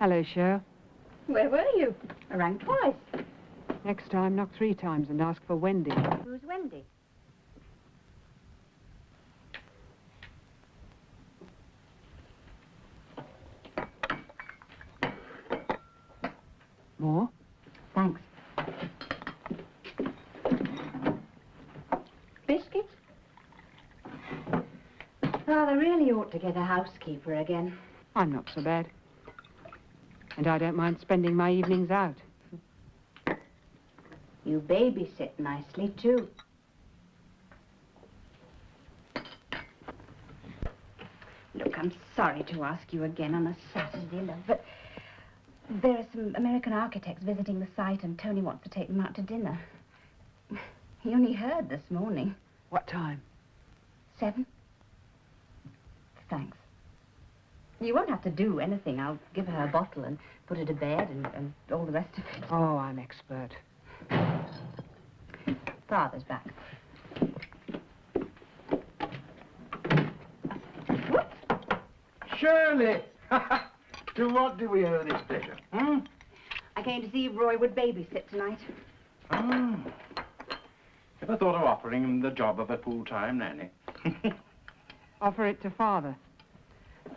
Hello, Sher. Where were you? I rang twice. Next time, knock 3 times and ask for Wendy. Who's Wendy? More? Thanks. Biscuits? Father really ought to get a housekeeper again. I'm not so bad. And I don't mind spending my evenings out. You babysit nicely, too. Look, I'm sorry to ask you again on a Saturday, love, but there are some American architects visiting the site, and Tony wants to take them out to dinner. He only heard this morning. What time? 7? Thanks. You won't have to do anything. I'll give her a bottle and put her to bed and all the rest of it. Oh, I'm expert. Father's back. Shirley! To what do we owe this pleasure? Hmm? I came to see if Roy would babysit tonight. Oh. Ever thought of offering him the job of a full-time nanny? Offer it to Father.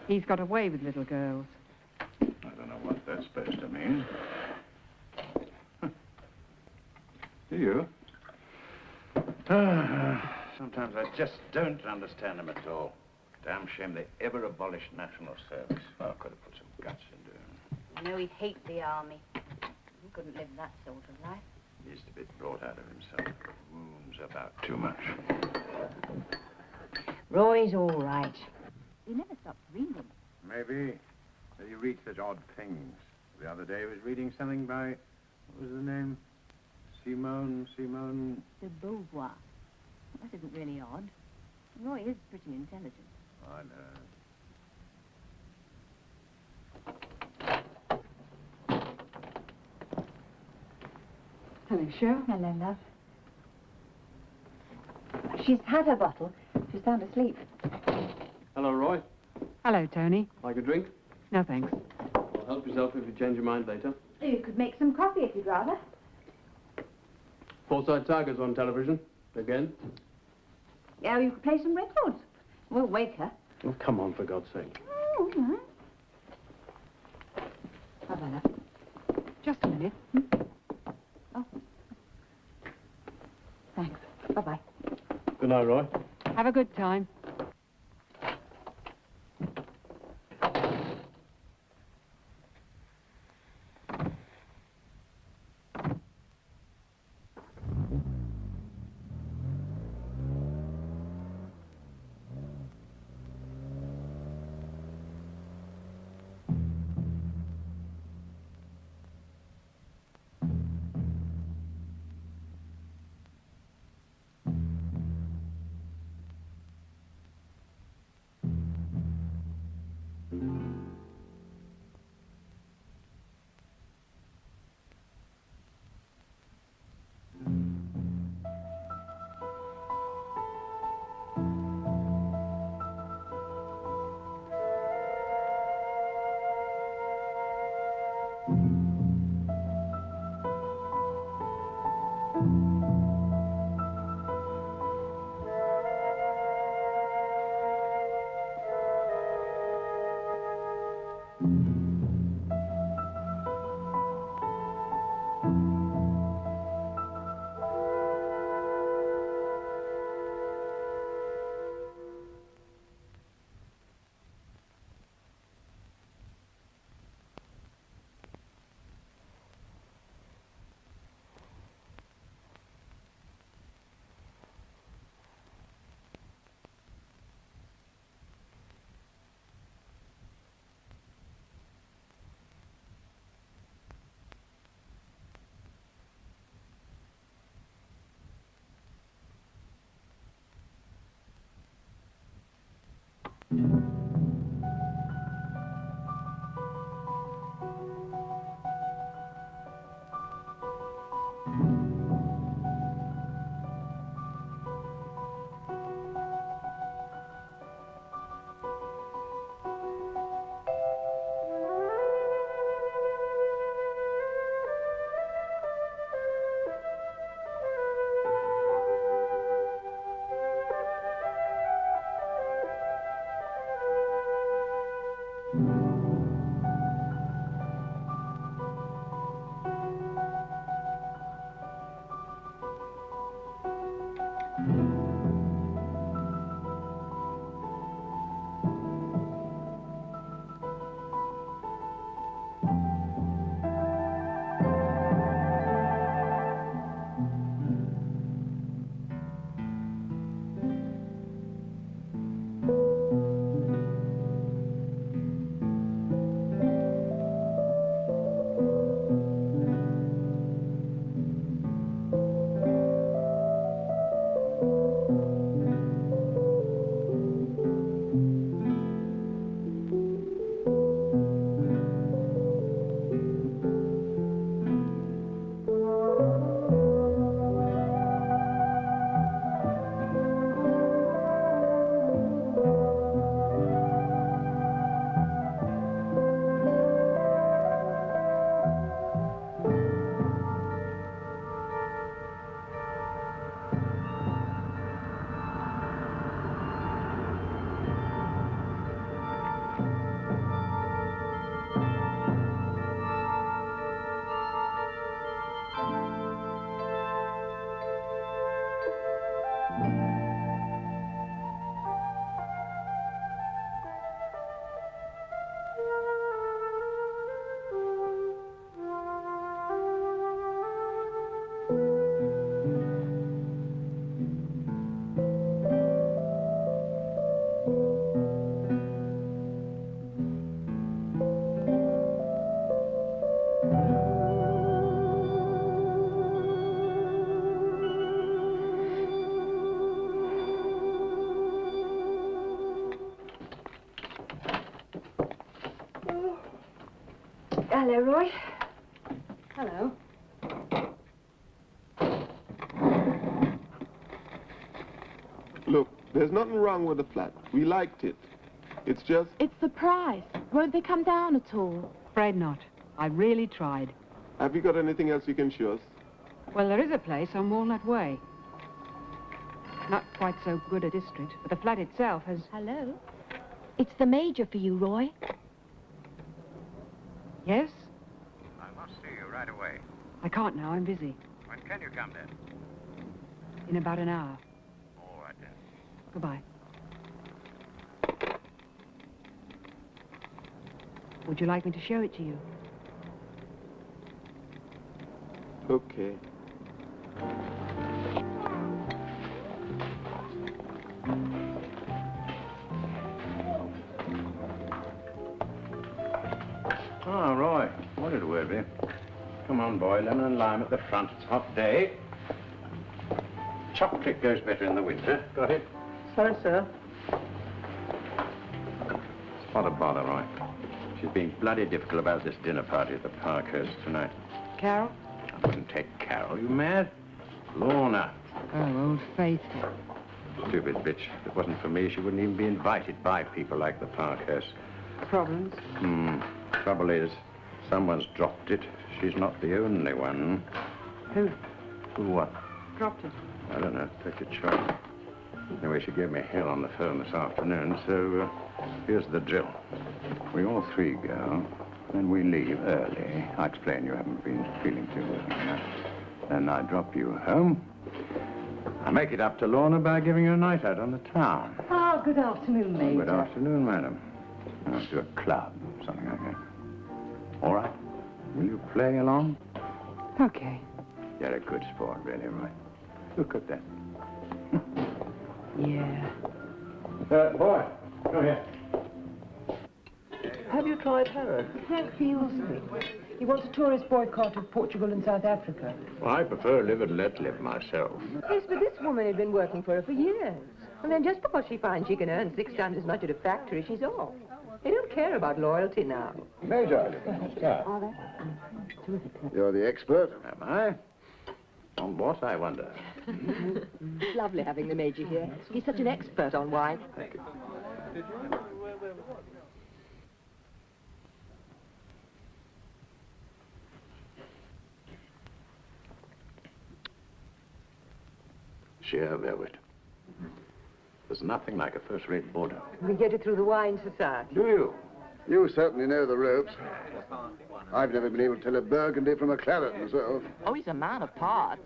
He's got a way with little girls. I don't know what that's supposed to mean. Do you? Sometimes I just don't understand them at all. Damn shame they ever abolished national service. Well, could have put some guts into him. I know he'd hate the army. He couldn't live that sort of life. He's a bit brought out of himself. Roams about too much. Roy's all right. He never stops reading. Maybe. But he reads such odd things. The other day he was reading something by, what was the name? Simone. De Beauvoir. That isn't really odd. Roy is pretty intelligent. I know. Hello, Sher. Hello, love. She's had her bottle. She's sound asleep. Hello, Roy. Hello, Tony. Like a drink? No, thanks. Well, help yourself if you change your mind later. You could make some coffee if you'd rather. Forsyth Tigers on television. Again. Yeah, you could play some records. We'll wake her. Oh, come on, for God's sake. Oh, all right. Bye-bye, love. Just a minute. Oh. Thanks. Bye-bye. Good night, Roy. Have a good time. Hello, Roy. Hello. Look, there's nothing wrong with the flat. We liked it. It's just... It's the price. Won't they come down at all? Afraid not. I really tried. Have you got anything else you can show us? Well, there is a place on Walnut Way. Not quite so good a district, but the flat itself has... Hello? It's the Major for you, Roy. Yes? I must see you right away. I can't now. I'm busy. When can you come then? In about an hour. All right then. Goodbye. Would you like me to show it to you? Okay. Oh, Roy, what did we be? Come on, boy, lemon and lime at the front. It's a hot day. Chocolate goes better in the winter. Got it? Sorry, sir. It's not a bother, Roy. She's being bloody difficult about this dinner party at the Parkhurst tonight. Carol? I wouldn't take Carol. You mad? Lorna. Oh, old faithful. Stupid bitch. If it wasn't for me, she wouldn't even be invited by people like the Parkhurst. Problems? Trouble is, someone's dropped it. She's not the only one. Who? Who what? Dropped it. I don't know. Take your choice. Anyway, she gave me hell on the phone this afternoon, so here's the drill. We all three go, then we leave early. I explain you haven't been feeling too well. Then I drop you home. I make it up to Lorna by giving you a night out on the town. Oh, good afternoon, Major. Good afternoon, madam. I'll do a club, something like that. All right? Will you play along? Okay. You're a good sport, really, Roy. Look at that. Yeah. Boy, come here. Have you tried Harrod? Frank feels me. He wants a tourist boycott of Portugal and South Africa. Well, I prefer live and let live myself. Yes, but this woman had been working for her for years. And then just because she finds she can earn 6 times as much at a factory, she's off. They don't care about loyalty now. Major. You're the expert. Am I? On what, I wonder? It's lovely having the Major here. He's such an expert on wine. Thank you. Sheer velvet. There's nothing like a first-rate Bordeaux. We get it through the Wine Society. Do you? You certainly know the ropes. I've never been able to tell a Burgundy from a claret myself. Oh, he's a man of parts.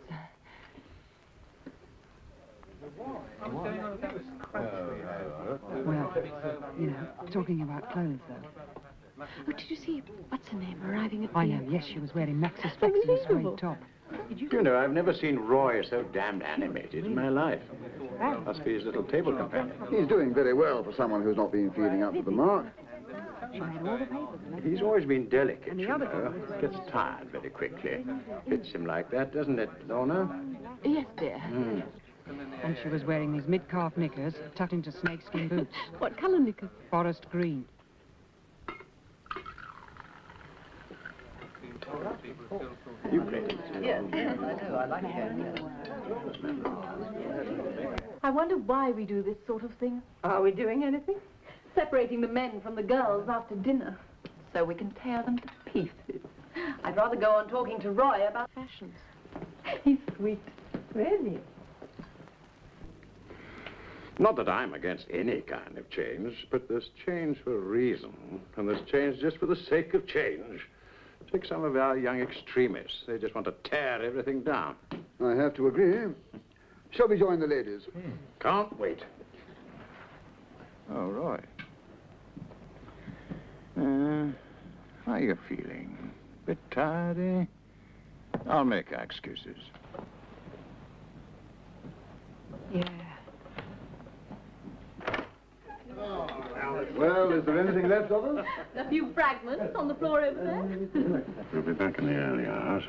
Well, you know, talking about clothes, though. Oh, did you see, what's her name, arriving at I know, yes, she was wearing maxi specs and a suede top. You know, I've never seen Roy so damned animated in my life. Must be his little table companion. He's doing very well for someone who's not been feeding up to the mark. He's always been delicate, you know. Gets tired very quickly. Fits him like that, doesn't it, Lorna? Yes, dear. And she was wearing these mid-calf knickers tucked into snakeskin boots. What colour knickers? Forest green. You played it. Yes, I do. I like it. I wonder why we do this sort of thing. Are we doing anything? Separating the men from the girls after dinner, so we can tear them to pieces. I'd rather go on talking to Roy about fashions. He's sweet. Really? Not that I'm against any kind of change, but there's change for a reason, and there's change just for the sake of change. Take some of our young extremists. They just want to tear everything down. I have to agree. Shall we join the ladies? Can't wait. Oh, Roy. How are you feeling? Bit tired, eh? I'll make our excuses. Yeah. Well, is there anything left of us? A few fragments on the floor over there. We'll be back in the early hours.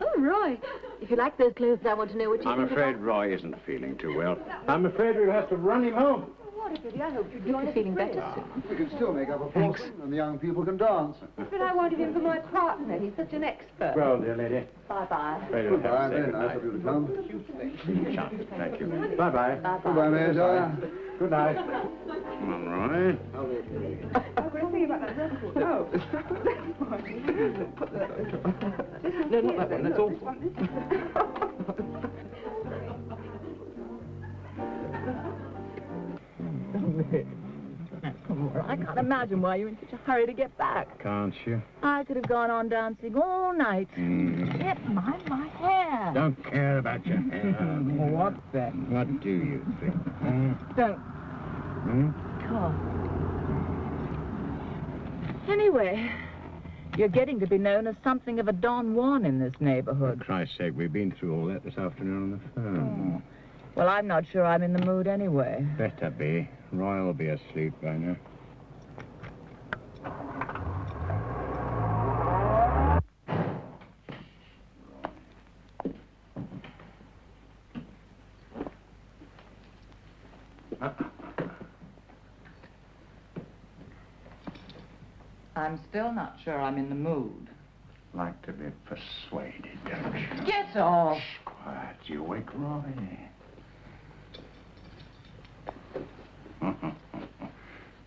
Oh, Roy, if you like those clothes, I want to know what you I'm think afraid Roy isn't feeling too well. I'm afraid we'll have to run him home. What what a pity. I hoped you'd join us. Feeling better soon. We can still make up a fortune, and the young people can dance. But I wanted him for my partner. He's such an expert. Well, dear lady. Bye-bye. Goodbye, very nice of you to come. Thank you. Bye-bye. Goodbye, Major. Good night. Come on, Roy. No, not that one. That's awful. I can't imagine why you're in such a hurry to get back. Can't you? I could have gone on dancing all night. Yet mind my hair. Don't care about your hair. What's that? What do you think? Don't. Come on. Anyway, you're getting to be known as something of a Don Juan in this For neighborhood. Christ's sake, we've been through all that this afternoon on the phone. Well, I'm not sure I'm in the mood anyway. Better be. Roy will be asleep by now. I'm still not sure I'm in the mood. Like to be persuaded, don't you? Get off. Shh, quiet. You wake Roy.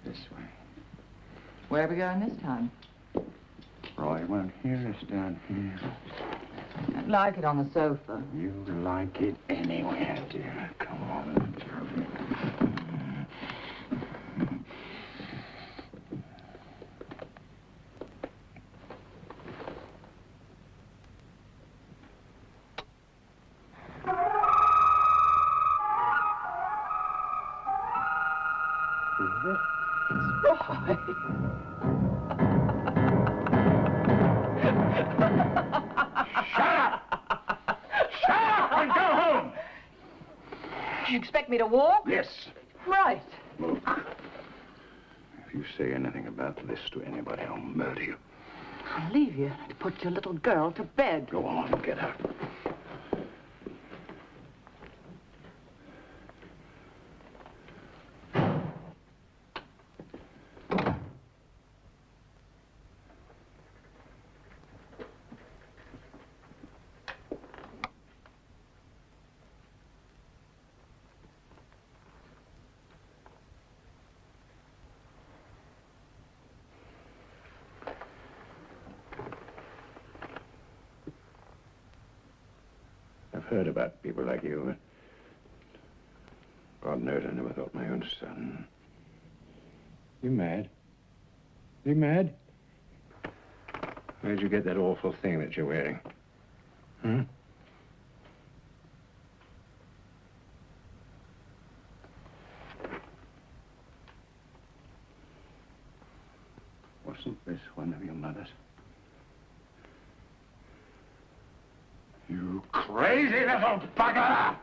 This way. Where are we going this time? Roy won't hear us down here. I'd like it on the sofa. You like it anywhere, dear. Come on. You expect me to walk? Yes. Right. Look, if you say anything about this to anybody, I'll murder you. I'll leave you to put your little girl to bed. Go on, get up. I've heard about people like you, but God knows I never thought my own son. You mad? You mad? Where'd you get that awful thing that you're wearing? Hmm? Wasn't this one of your mother's? You crazy little bugger!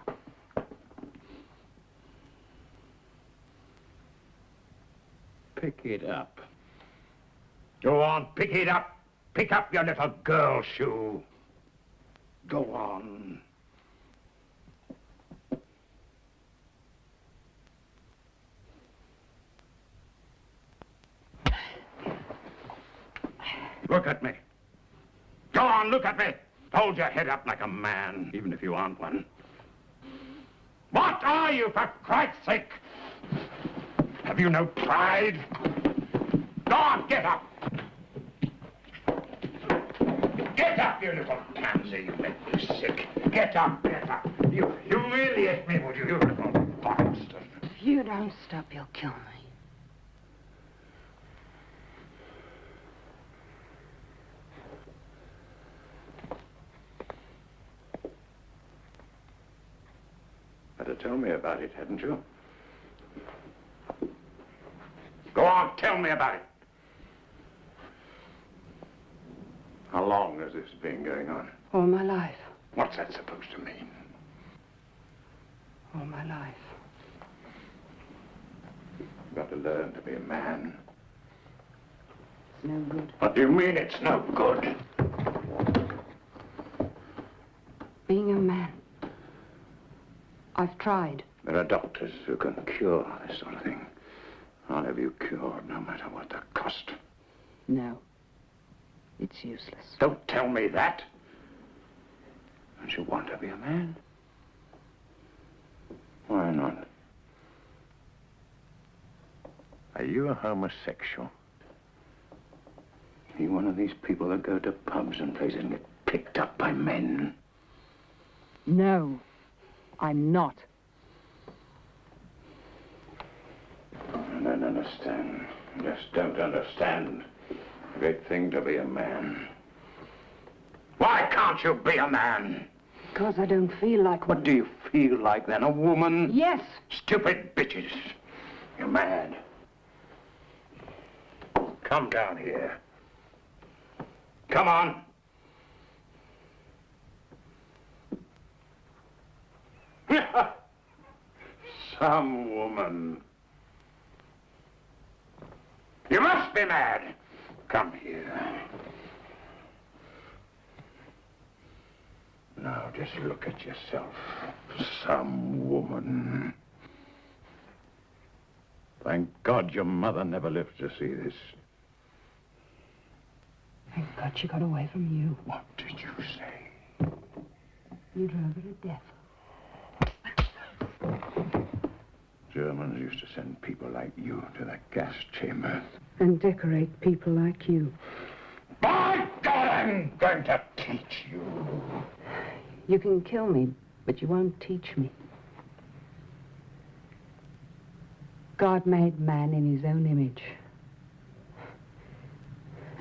Pick it up. Go on, pick it up. Pick up your little girl shoe. Go on. Look at me. Go on, look at me. Hold your head up like a man, even if you aren't one. What are you, for Christ's sake? Have you no pride? Go on, get up. Get up, you little pansy. You make me sick. Get up, get up. You humiliate me, would you, you little bastard. If you don't stop, you'll kill me. Better tell me about it, hadn't you? Go on, tell me about it. How long has this been going on? All my life. What's that supposed to mean? All my life. You've got to learn to be a man. It's no good. What do you mean it's no good? Being a man. I've tried. There are doctors who can cure this sort of thing. I'll have you cured, no matter what the cost. No. It's useless. Don't tell me that. Don't you want to be a man? Why not? Are you a homosexual? Are you one of these people that go to pubs and places and get picked up by men? No, I'm not. I don't understand. Just don't understand. Great thing to be a man. Why can't you be a man? Because I don't feel like one. What do you feel like then? A woman? Yes. Stupid bitches. You're mad. Come down here. Come on. Some woman. You must be mad. Come here. Now, just look at yourself. Some woman. Thank God your mother never lived to see this. Thank God she got away from you. What did you say? You drove her to death. Germans used to send people like you to the gas chamber. And decorate people like you. By God, I'm going to teach you. You can kill me, but you won't teach me. God made man in his own image.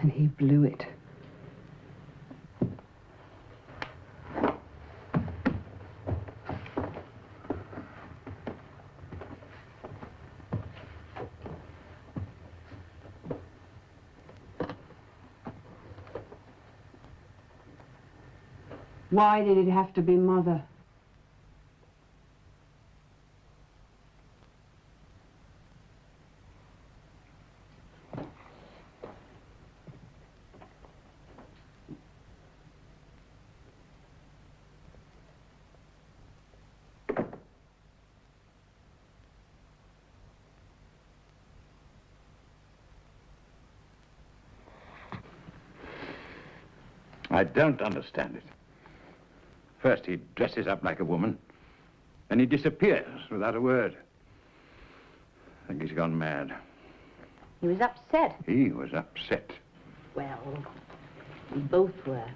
And he blew it. Why did it have to be Mother? I don't understand it. First, he dresses up like a woman, then he disappears without a word. I think he's gone mad. He was upset. He was upset. Well, we both were.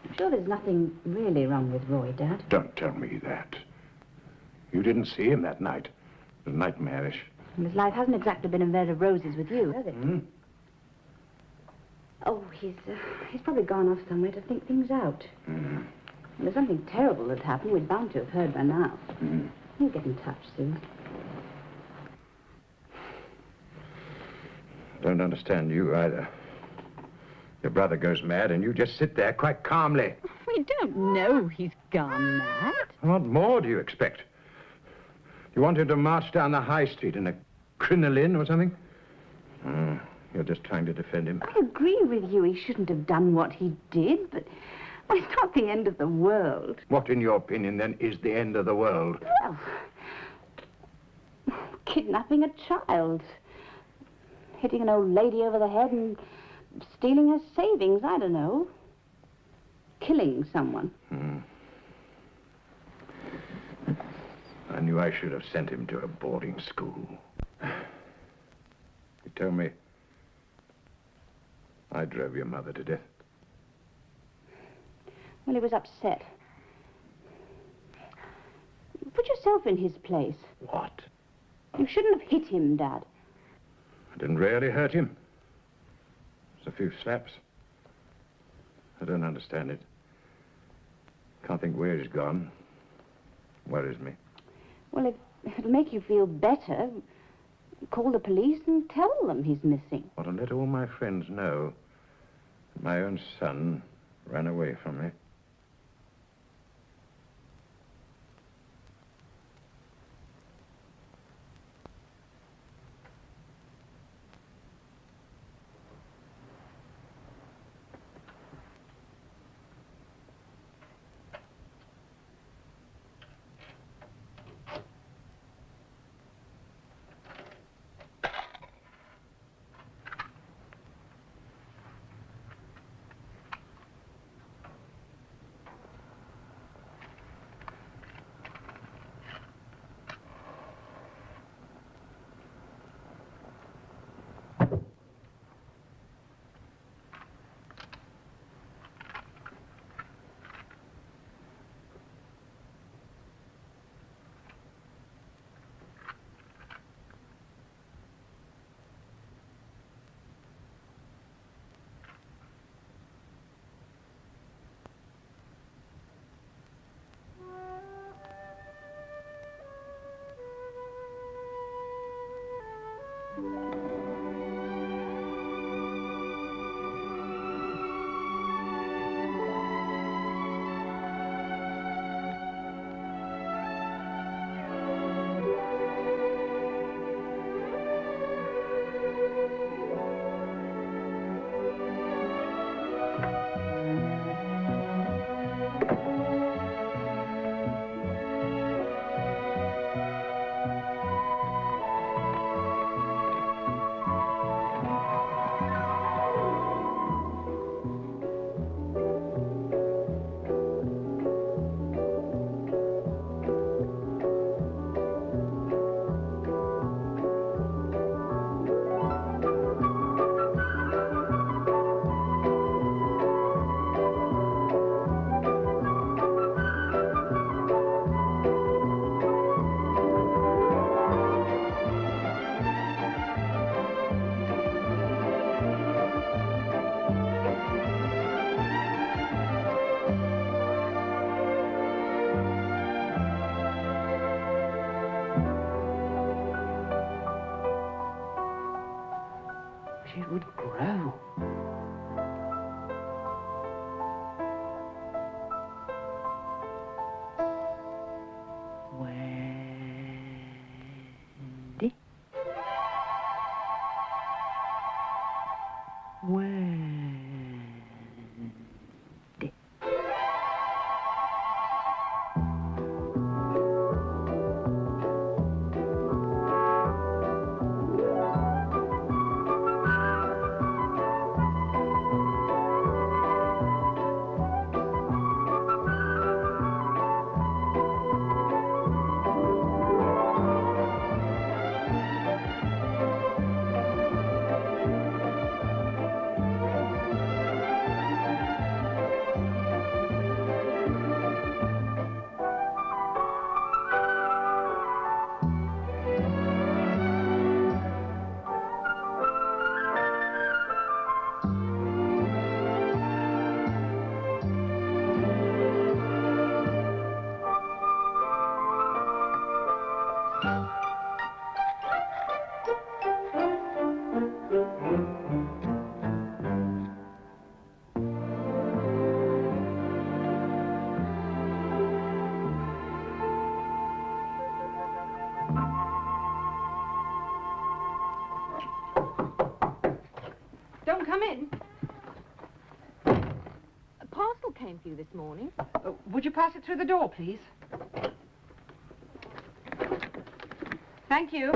I'm sure there's nothing really wrong with Roy, Dad. Don't tell me that. You didn't see him that night. It was nightmarish. And his life hasn't exactly been a bed of roses with you, has it? Hmm? Oh, he's probably gone off somewhere to think things out. Mm. There's something terrible that's happened. We're bound to have heard by now. Mm. He'll get in touch soon. Don't understand you either. Your brother goes mad and you just sit there quite calmly. We don't know he's gone mad. What more do you expect? You want him to march down the high street in a crinoline or something? You're just trying to defend him. I agree with you. He shouldn't have done what he did, but well, it's not the end of the world. What, in your opinion, then, is the end of the world? Well, kidnapping a child, hitting an old lady over the head and stealing her savings, I don't know. Killing someone. I knew I should have sent him to a boarding school. You tell me I drove your mother to death. Well, he was upset. Put yourself in his place. What? You shouldn't have hit him, Dad. I didn't really hurt him. Just a few slaps. I don't understand it. Can't think where he's gone. Worries me. Well, if it'll make you feel better, call the police and tell them he's missing. I want to let all my friends know that my own son ran away from me. it would grow. Wendy? Wendy. Don't come in. A parcel came for you this morning. Would you pass it through the door, please? Thank you.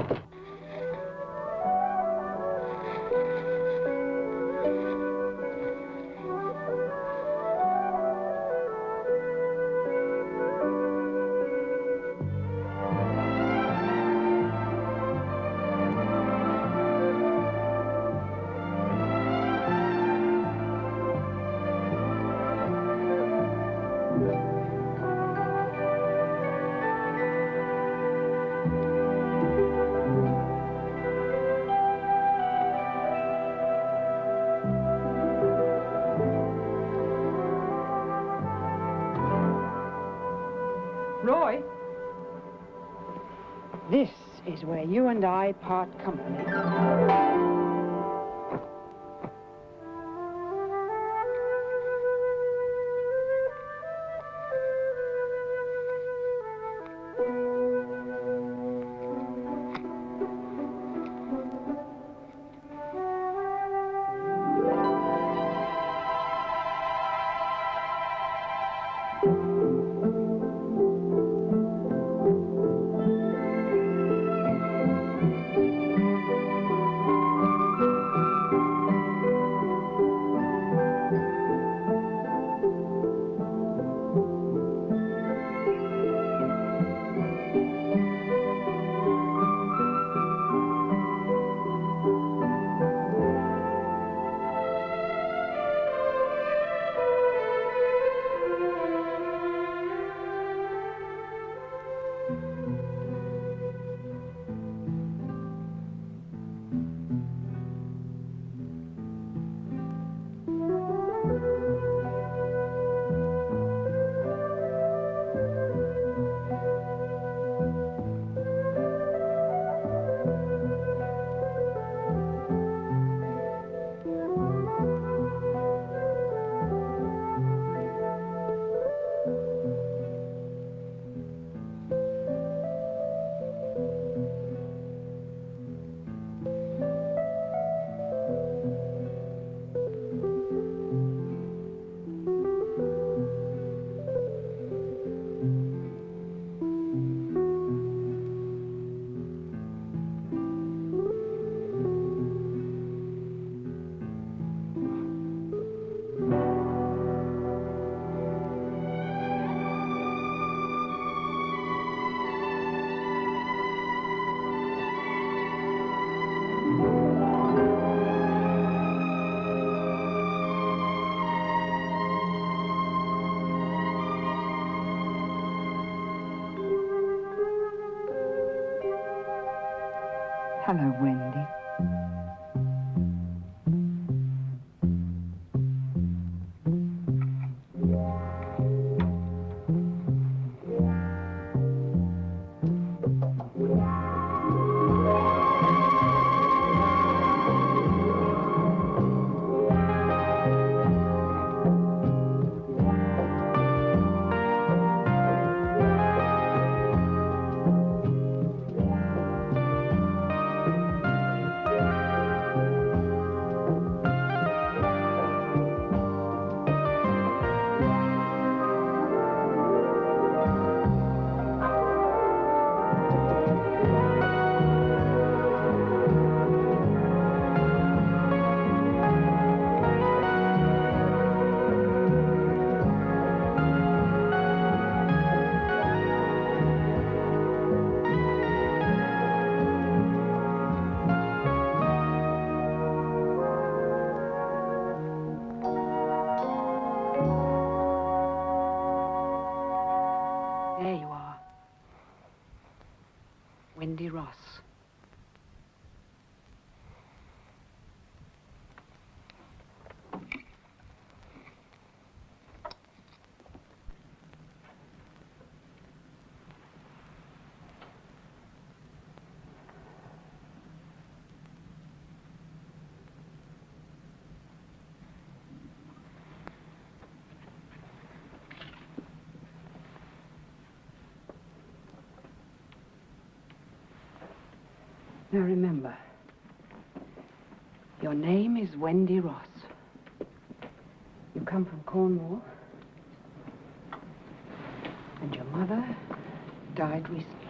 Roy, this is where you and I part company. Hello, Wendy. Now remember, your name is Wendy Ross. You come from Cornwall. And your mother died recently.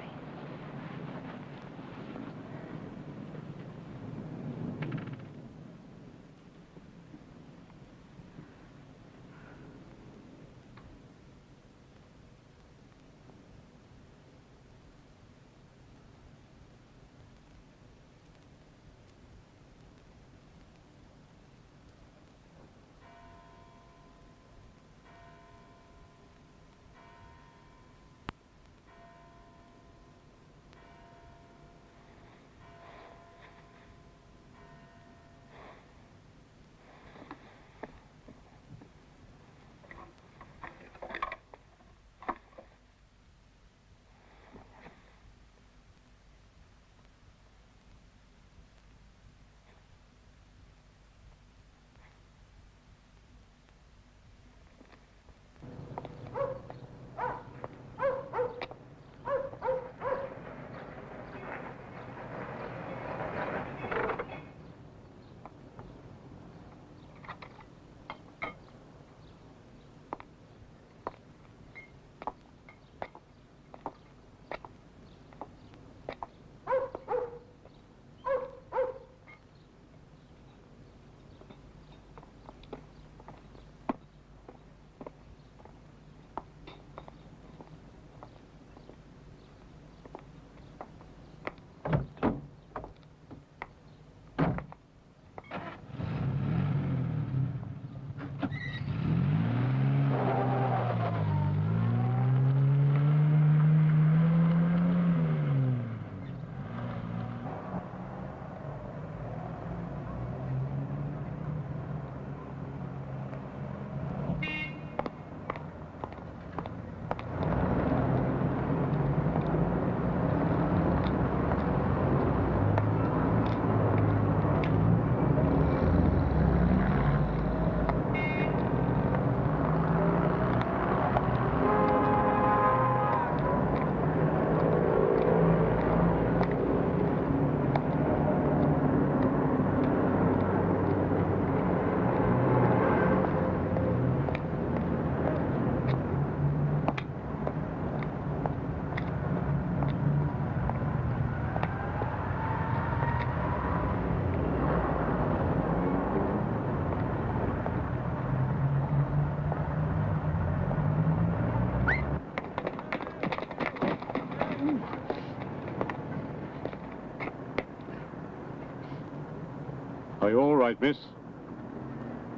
Are you all right, miss?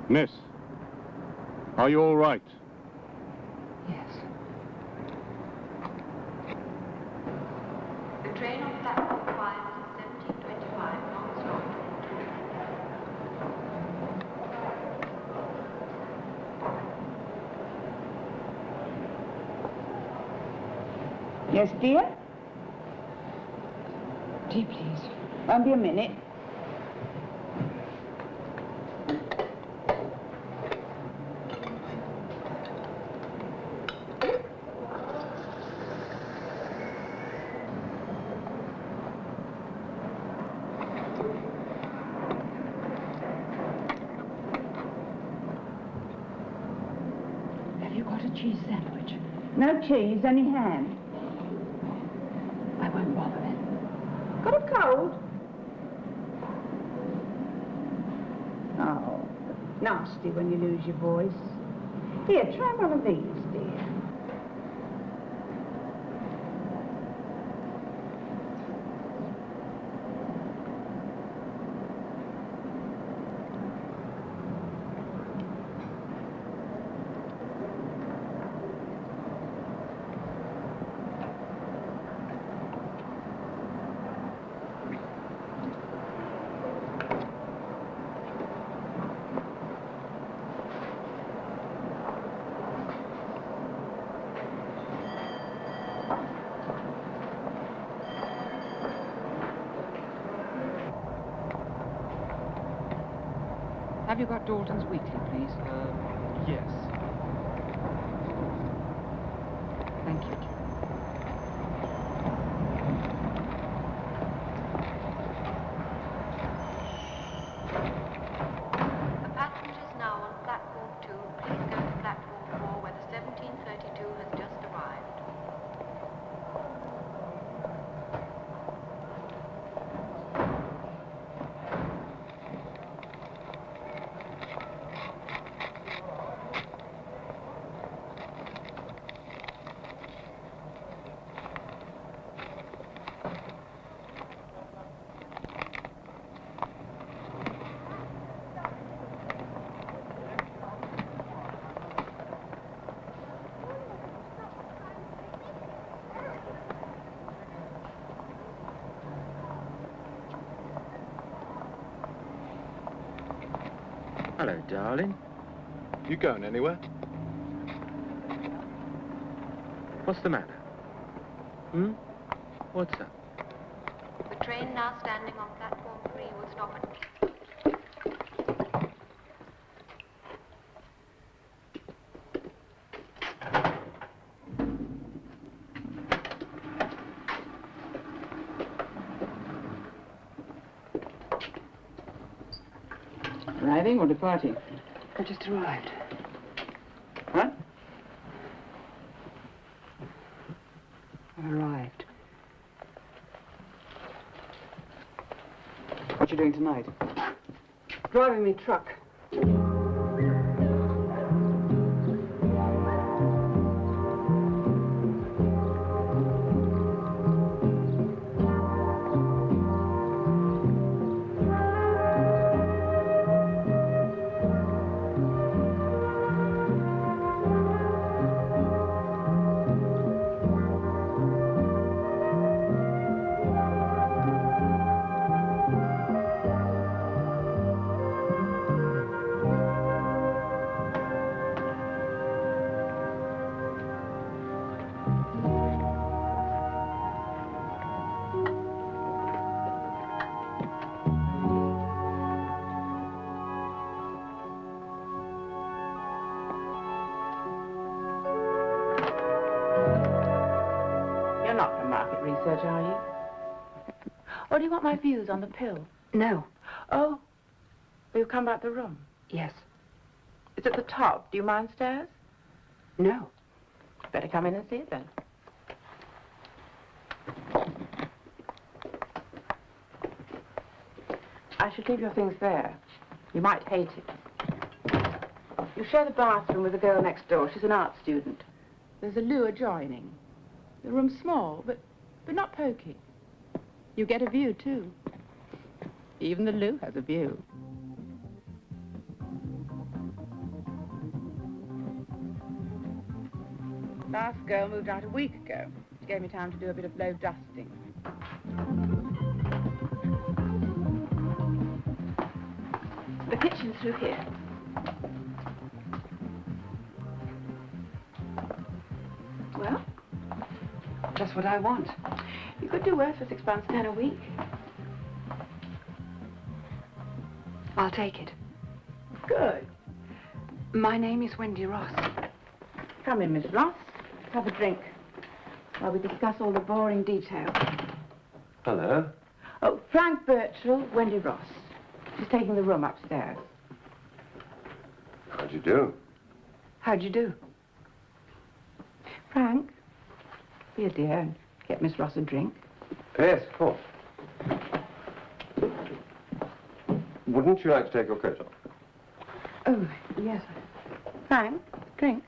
Miss, are you all right? Yes. The train on platform 5 is 1725 non-stop. Yes, dear? Tea, please. Won't be a minute. Have you got a cheese sandwich? No cheese, only ham. I won't bother then. Got a cold? Oh, nasty when you lose your voice. Here, try one of these, dear. Have you got Dalton's Weekly, please? Yes. Thank you. Hello, darling. You going anywhere? What's the matter? Hmm? What's up? The train now standing on platform 3 will stop at... Arriving or departing? I just arrived. What? I've arrived. What you doing tonight? Driving me truck. You're not from market research, are you? Or do you want my views on the pill? No. Oh, will you come back to the room? Yes. It's at the top. Do you mind stairs? No. Better come in and see it then. I should leave your things there. You might hate it. You share the bathroom with the girl next door. She's an art student. There's a loo adjoining. The room's small, but not poky. You get a view, too. Even the loo has a view. Last girl moved out a week ago. She gave me time to do a bit of low dusting. The kitchen's through here. Well? Just what I want. You could do worse for £6.10 a week. I'll take it. Good. My name is Wendy Ross. Come in, Miss Ross. Have a drink while we discuss all the boring details. Hello. Oh, Frank Birchall, Wendy Ross. She's taking the room upstairs. How'd you do? How'd you do? Frank, be a dear and get Miss Ross a drink. Yes, of course. Wouldn't you like to take your coat off? Oh, yes. Frank, drink.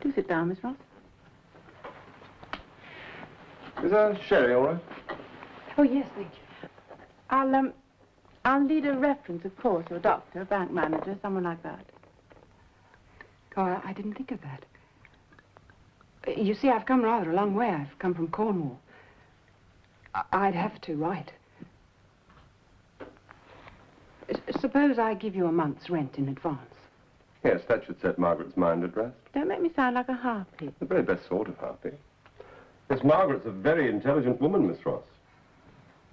Do sit down, Miss Ross. Is there sherry all right? Oh, yes, thank you. I'll need a reference, of course, to a doctor, a bank manager, someone like that. Oh, I didn't think of that. You see, I've come rather a long way. I've come from Cornwall. I'd have to write. Suppose I give you a month's rent in advance. Yes, that should set Margaret's mind at rest. Don't make me sound like a harpy. The very best sort of harpy. Yes, Margaret's a very intelligent woman, Miss Ross.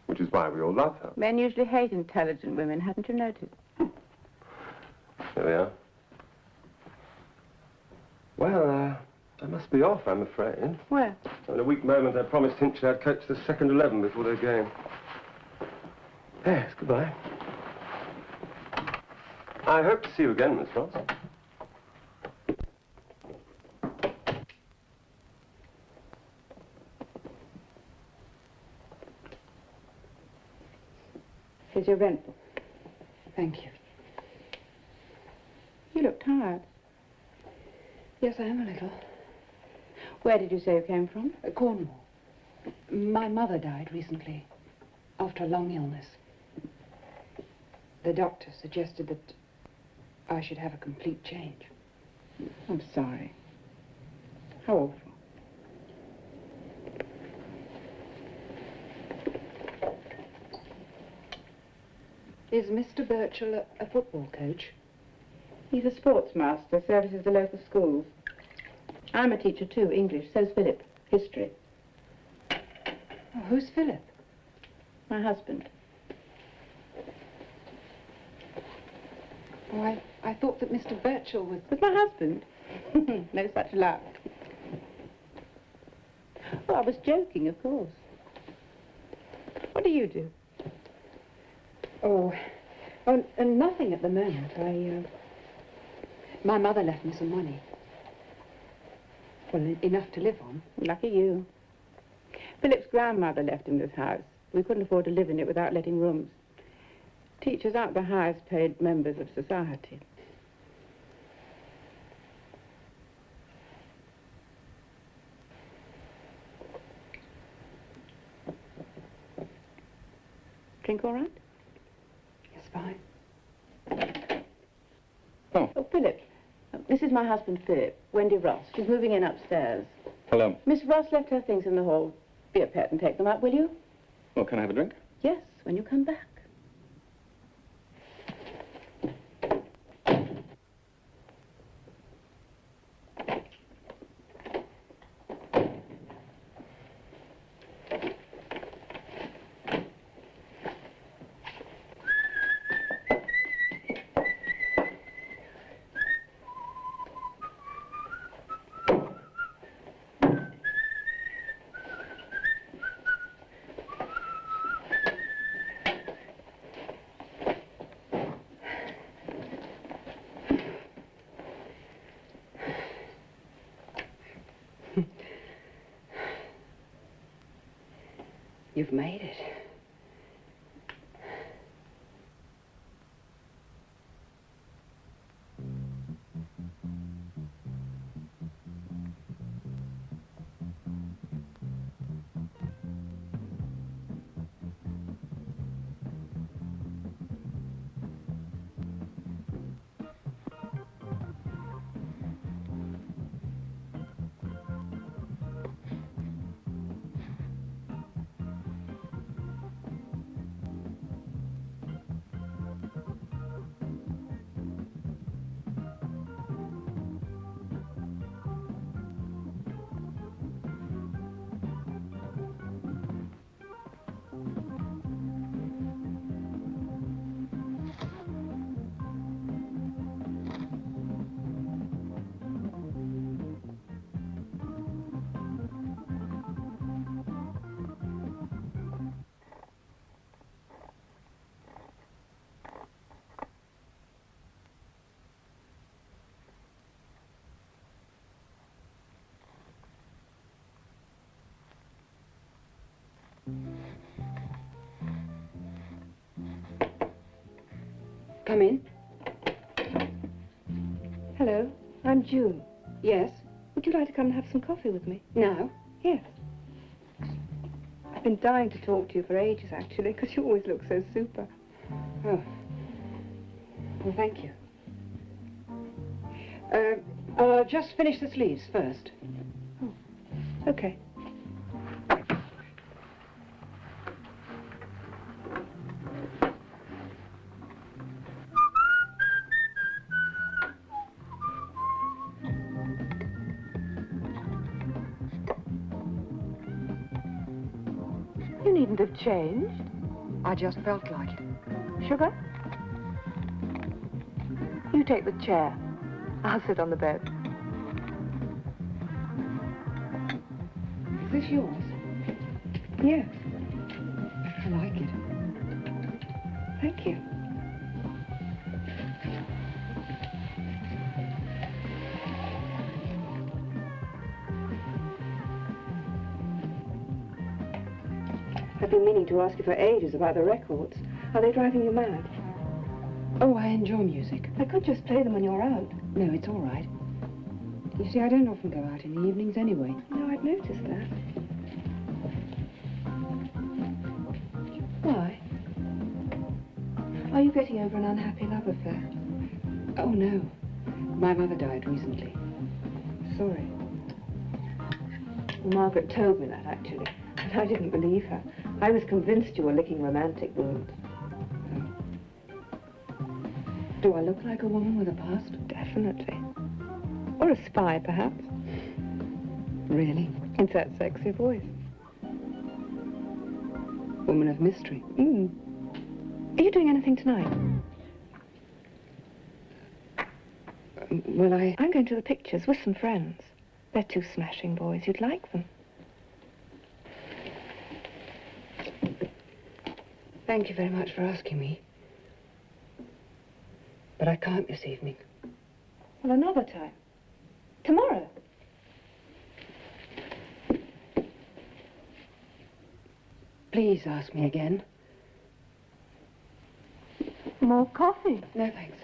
Which is why we all love her. Men usually hate intelligent women, hadn't you noticed? There we are. Well, I must be off, I'm afraid. Where? In a weak moment, I promised Hinchley I'd coach the second 11 before their game. Yes, goodbye. I hope to see you again, Miss Ross. Here's your rent. Thank you. You look tired. Yes, I am a little. Where did you say you came from? Cornwall. My mother died recently, after a long illness. The doctor suggested that I should have a complete change. I'm sorry. How awful. Is Mr. Birchall a football coach? He's a sports master, services the local schools. I'm a teacher too, English. So's Philip, history. Oh, who's Philip? My husband. Oh, I thought that Mr. Birchall was... Was my husband? No such luck. Oh, I was joking, of course. What do you do? Oh, nothing at the moment. My mother left me some money. Well, enough to live on. Lucky you. Philip's grandmother left him this house. We couldn't afford to live in it without letting rooms. Teachers aren't the highest paid members of society. Drink all right? Yes, fine. Oh, Philip. This is my husband, Philip. Wendy Ross. She's moving in upstairs. Hello. Miss Ross left her things in the hall. Be a pet and take them up, will you? Well, can I have a drink? Yes, when you come back. You've made it. Come in. Hello, I'm June. Yes? Would you like to come and have some coffee with me? Now? Yes. I've been dying to talk to you for ages, actually, because you always look so super. Oh. Well, thank you. I'll just finish the sleeves first. Oh, okay. You needn't have changed. I just felt like it. Sugar? You take the chair. I'll sit on the bed. Is this yours? Yes. I like it. Thank you. I've been meaning to ask you for ages about the records. Are they driving you mad? Oh, I enjoy music. I could just play them when you're out. No, it's all right. You see, I don't often go out in the evenings anyway. No, I've noticed that. Why? Are you getting over an unhappy love affair? Oh, no. My mother died recently. Sorry. Well, Margaret told me that, actually. And I didn't believe her. I was convinced you were licking romantic wounds. Do I look like a woman with a past? Definitely. Or a spy, perhaps. Really? It's that sexy voice. Woman of mystery. Are you doing anything tonight? Well, I'm going to the pictures with some friends. They're two smashing boys. You'd like them. Thank you very much for asking me. But I can't this evening. Well, another time. Tomorrow. Please ask me again. More coffee? No, thanks.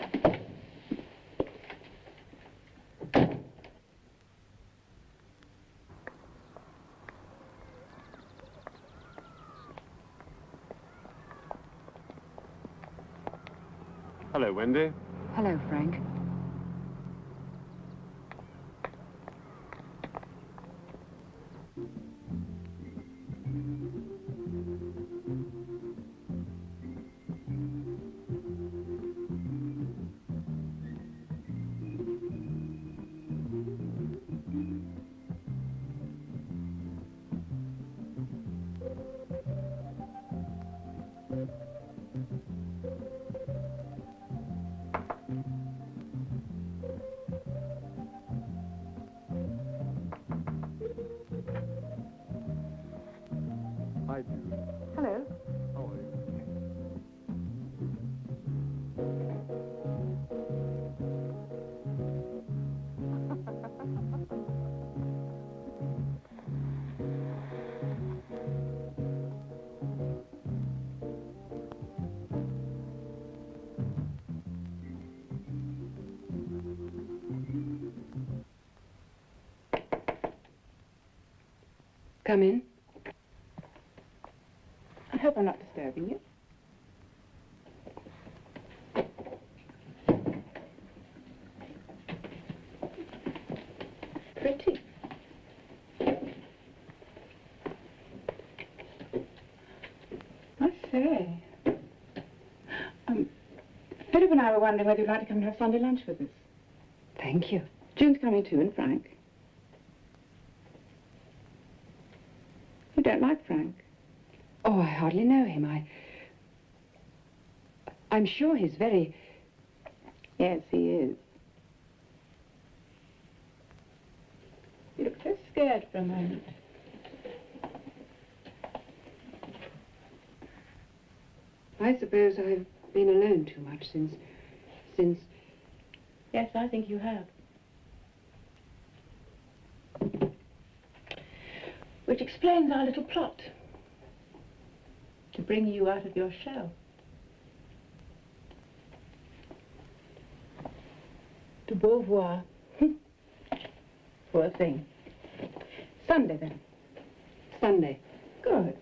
Hello, Wendy. Hello, Frank. Hi, Jude. Hello. How are you? Come in. I hope I'm not disturbing you. Pretty. I say. Philip and I were wondering whether you'd like to come and have Sunday lunch with us. Thank you. June's coming too, and Frank. You don't like Frank? Oh, I hardly know him. I'm sure he's very... Yes, he is. You look so scared for a moment. I suppose I've been alone too much since... Yes, I think you have. Which explains our little plot. To bring you out of your shell. To Beauvoir. Poor thing. Sunday, then. Sunday. Good.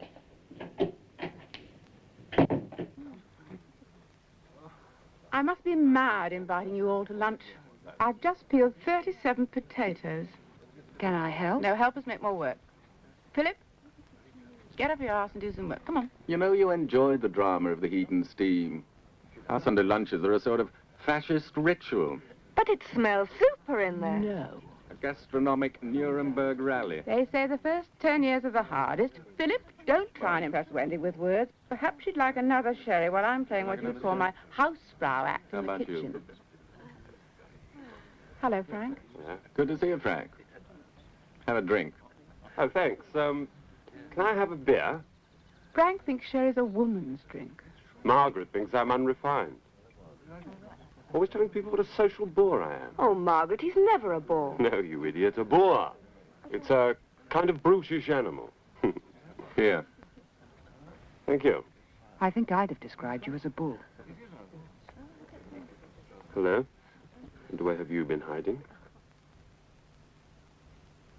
I must be mad inviting you all to lunch. I've just peeled 37 potatoes. Can I help? No, helpers make more work. Philip, get up your arse and do some work. Come on. You know, you enjoyed the drama of the heat and steam. Our Sunday lunches are a sort of fascist ritual. But it smells super in there. No. A gastronomic Nuremberg rally. They say the first 10 years are the hardest. Philip, don't try and impress Wendy with words. Perhaps you'd like another sherry while I'm playing what you'd call my Hausfrau act How in the about kitchen. you? Hello, Frank. Yeah. Good to see you, Frank. Have a drink. Oh, thanks. Can I have a beer? Frank thinks sherry's a woman's drink. Margaret thinks I'm unrefined. Always telling people what a social bore I am. Oh, Margaret, he's never a bore. No, you idiot, a boar. It's a kind of brutish animal. Here. Thank you. I think I'd have described you as a bull. Hello? And where have you been hiding?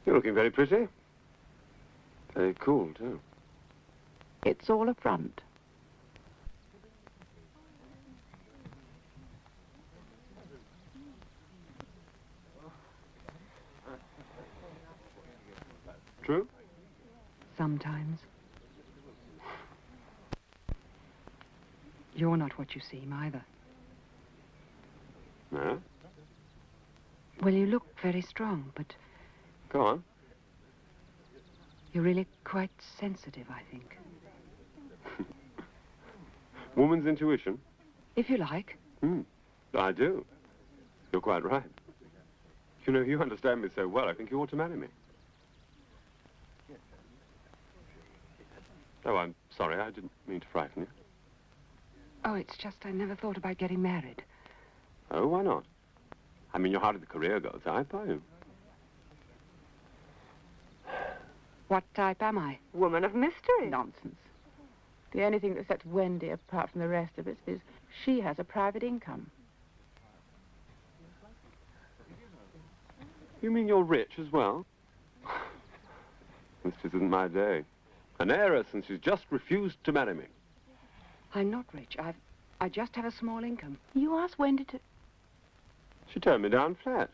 You're looking very pretty. Very cool, too. It's all a front. True? Sometimes. You're not what you seem, either. No? Well, you look very strong, but Go on. you're really quite sensitive, I think. Woman's intuition? If you like. I do. You're quite right. You know, you understand me so well, I think you ought to marry me. Oh, I'm sorry, I didn't mean to frighten you. Oh, it's just I never thought about getting married. Oh, why not? I mean, you're hardly the career girl type, are you? What type am I? Woman of mystery. Nonsense. The only thing that sets Wendy apart from the rest of us is she has a private income. You mean you're rich as well? This isn't my day. An heiress, and she's just refused to marry me. I'm not rich. I just have a small income. You asked Wendy to... She turned me down flat.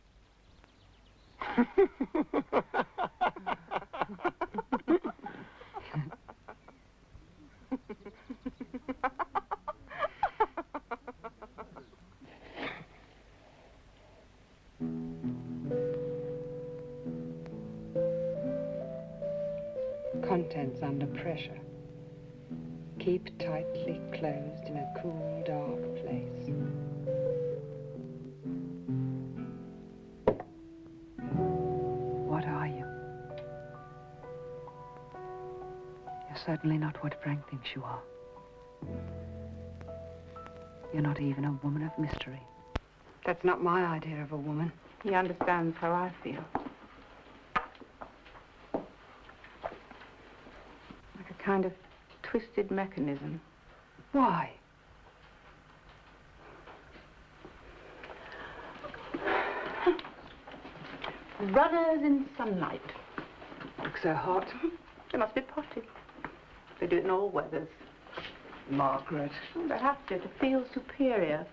Contents under pressure. Keep tightly closed in a cool, dark place. What are you? You're certainly not what Frank thinks you are. You're not even a woman of mystery. That's not my idea of a woman. He understands how I feel. Like a kind of twisted mechanism. Why? Runners in sunlight. Look so hot. They must be potted. They do it in all weathers. Margaret. Oh, they have to feel superior.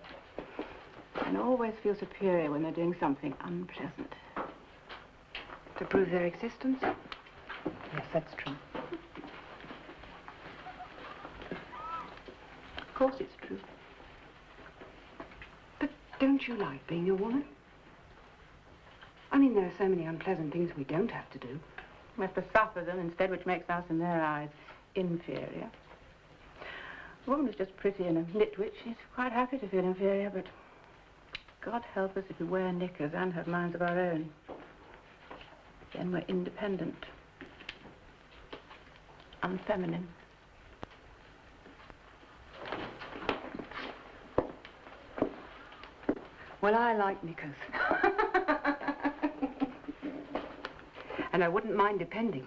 And always feel superior when they're doing something unpleasant. To prove their existence? Yes, that's true. Of course it's true. But don't you like being a woman? I mean, there are so many unpleasant things we don't have to do. We have to suffer them instead, which makes us, in their eyes, inferior. A woman who's just pretty and a nitwit, she's quite happy to feel inferior, but God help us if we wear knickers and have minds of our own. Then we're independent. Unfeminine. Well, I like knickers. And I wouldn't mind depending.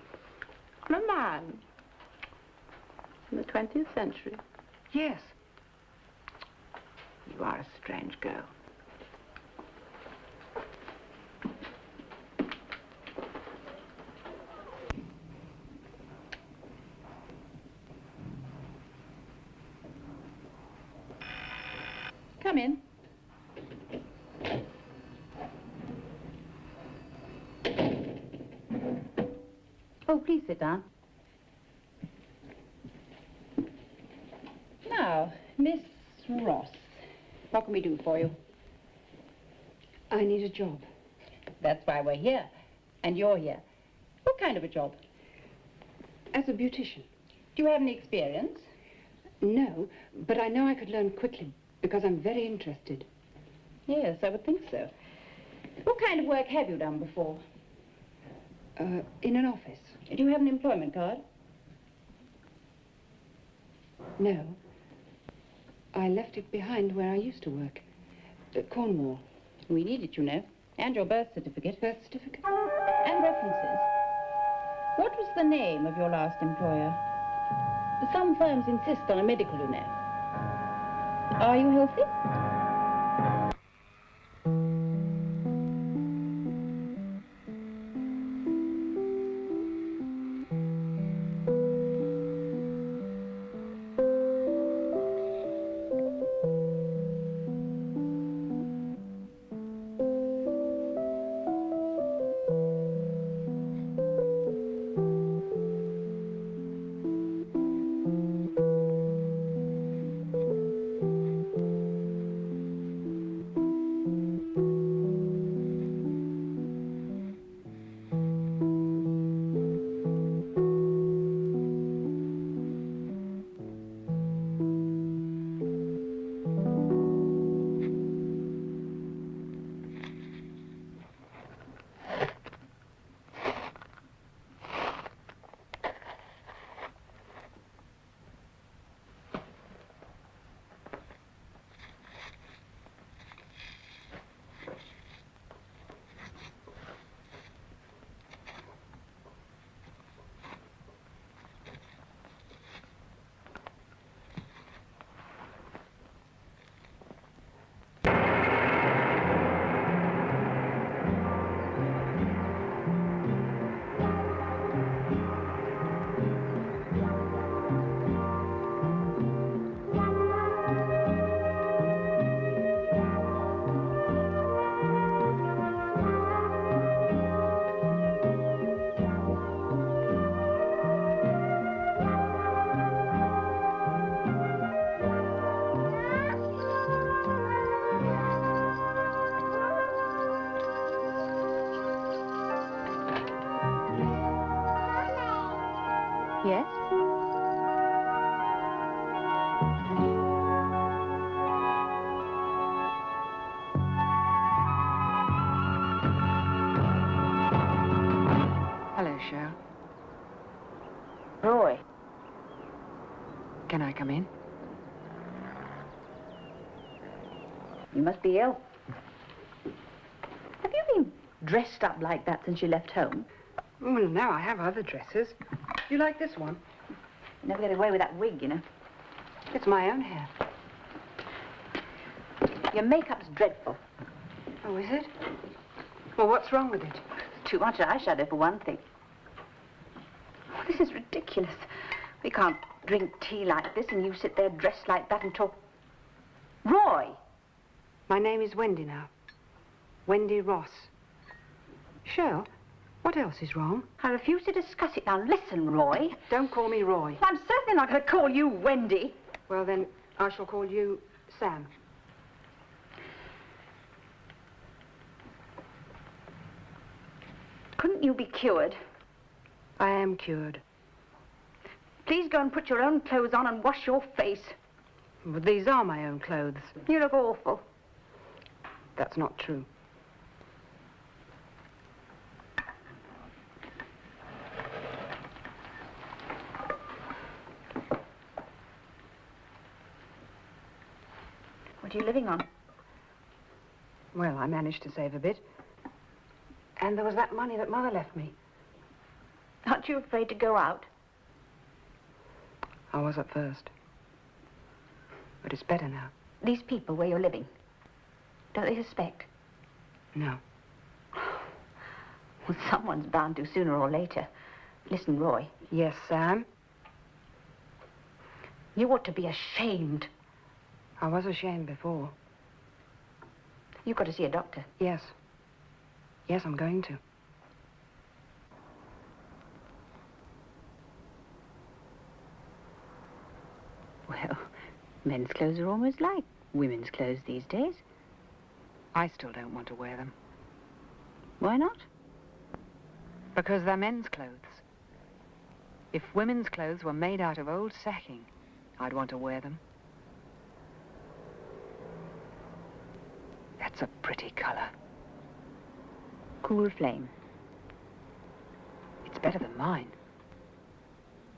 On a man. In the 20th century. Yes. You are a strange girl. Come in. Oh, please sit down. Now, Miss Ross, what can we do for you? I need a job. That's why we're here. And you're here. What kind of a job? As a beautician. Do you have any experience? No, but I know I could learn quickly because I'm very interested. Yes, I would think so. What kind of work have you done before? In an office. Do you have an employment card? No. I left it behind where I used to work. At Cornwall. We need it, you know. And your birth certificate. Birth certificate? And references. What was the name of your last employer? Some firms insist on a medical, you know. Are you healthy? come in? You must be ill. Have you been dressed up like that since you left home? Well, no, I have other dresses. You like this one? You never get away with that wig, you know. It's my own hair. Your makeup's dreadful. Oh, is it? Well, what's wrong with it? Too much eyeshadow, for one thing. Oh, this is ridiculous. We can't drink tea like this and you sit there dressed like that and talk... Roy! My name is Wendy now. Wendy Ross. Shell, what else is wrong? I refuse to discuss it. Now, listen, Roy. Don't call me Roy. I'm certainly not going to call you Wendy. Well, then, I shall call you Sam. Couldn't you be cured? I am cured. Please go and put your own clothes on and wash your face. But these are my own clothes. You look awful. That's not true. What are you living on? Well, I managed to save a bit. And there was that money that Mother left me. Aren't you afraid to go out? I was at first. But it's better now. These people where you're living, don't they suspect? No. Well, someone's bound to sooner or later. Listen, Roy. Yes, Sam? You ought to be ashamed. I was ashamed before. You've got to see a doctor. Yes. Yes, I'm going to. Well, men's clothes are almost like women's clothes these days. I still don't want to wear them. Why not? Because they're men's clothes. If women's clothes were made out of old sacking, I'd want to wear them. That's a pretty color. Cool flame. It's better than mine.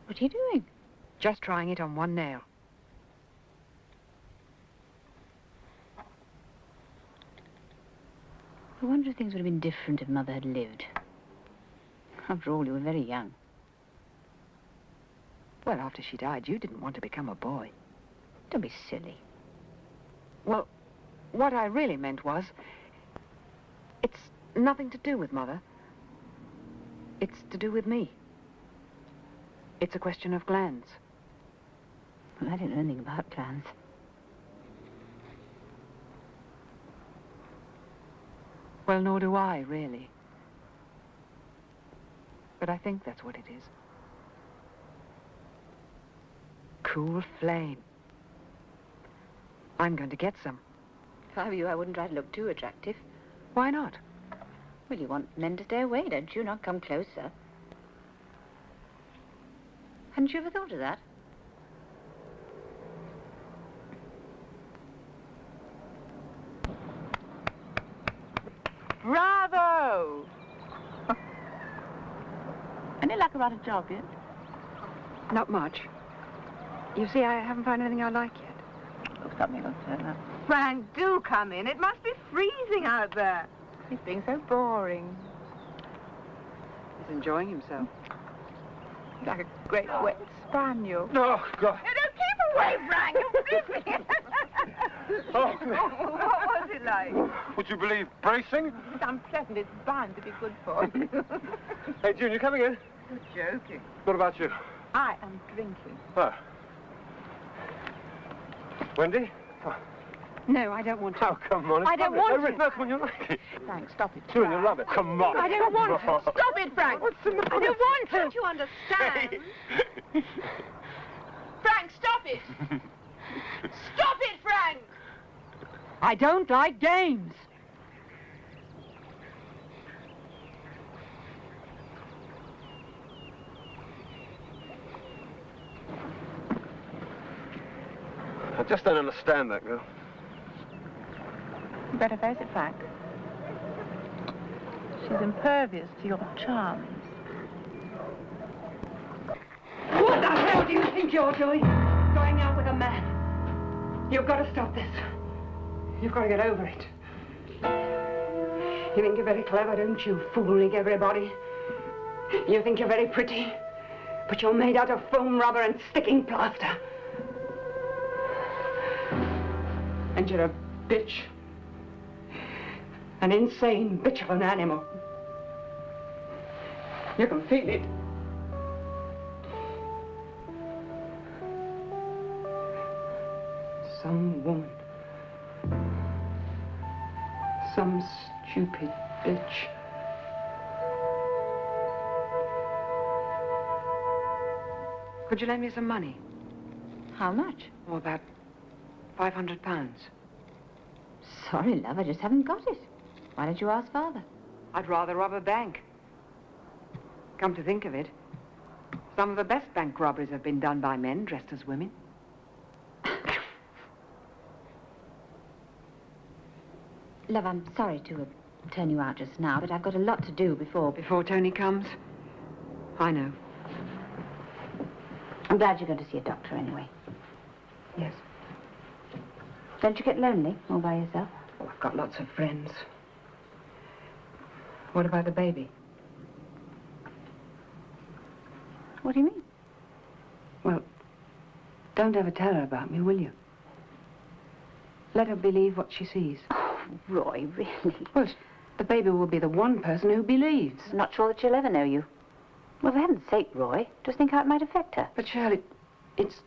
What are you doing? Just trying it on one nail. I wonder if things would have been different if Mother had lived. After all, you were very young. Well, after she died, you didn't want to become a boy. Don't be silly. Well, what I really meant was, it's nothing to do with Mother. It's to do with me. It's a question of glands. Well, I don't know anything about glands. Well, nor do I, really. But I think that's what it is. Cool flame. I'm going to get some. If I were you, I wouldn't try to look too attractive. Why not? Well, you want men to stay away, don't you? Not come closer. Hadn't you ever thought of that? Bravo! Any luck about a job yet? Not much. You see, I haven't found anything I like yet. Oh, something will turn up. Frank, do come in. It must be freezing out there. He's being so boring. He's enjoying himself. He's like a great wet spaniel. Oh, God. Don't keep away, Frank. You're freezing. Oh, What was it like? would you believe bracing? It's unpleasant. It's bound to be good for you. Hey, June, you coming in? You're joking. What about you? I am drinking. Oh. Wendy? Oh, No, I don't want to. oh come on. I don't want to. That's when you like it. Frank, stop it. June, you love it. Come on. I don't want to. Stop it, Frank. What's the matter? I don't want to. Don't you understand? Frank, stop it. Stop it, Frank. I don't like games. I just don't understand that girl. You better face it, Frank. She's impervious to your charms. What the hell do you think you're doing? Going out with You've got to stop this. You've got to get over it. You think you're very clever, don't you, fooling everybody? You think you're very pretty, but you're made out of foam rubber and sticking plaster. And you're a bitch. An insane bitch of an animal. You can feel it. Some woman. Some stupid bitch. Could you lend me some money? How much? Oh, about £500. Sorry, love, I just haven't got it. Why don't you ask Father? I'd rather rob a bank. Come to think of it, some of the best bank robberies have been done by men dressed as women. Love, I'm sorry to turn you out just now, but I've got a lot to do before... Before Tony comes? I know. I'm glad you're going to see a doctor anyway. Yes. Don't you get lonely all by yourself? Oh, I've got lots of friends. What about the baby? What do you mean? Well, don't ever tell her about me, will you? Let her believe what she sees. Oh, Roy, really? Well, the baby will be the one person who believes. I'm not sure that she'll ever know you. Well, for heaven's sake, Roy, just think how it might affect her. But Shirley, it's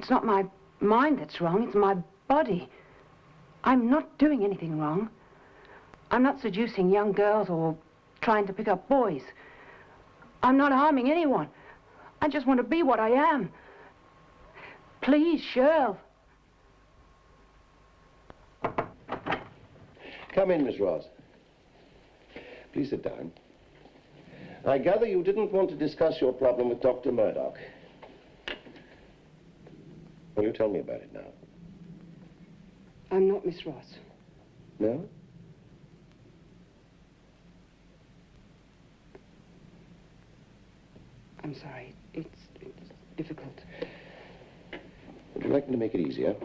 not my mind that's wrong, it's my body. I'm not doing anything wrong. I'm not seducing young girls or trying to pick up boys. I'm not harming anyone. I just want to be what I am. Please, Shirl. Come in, Miss Ross. Please sit down. I gather you didn't want to discuss your problem with Dr. Murdoch. Will you tell me about it now? I'm not Miss Ross. No? I'm sorry. It's difficult. Would you like me to make it easier?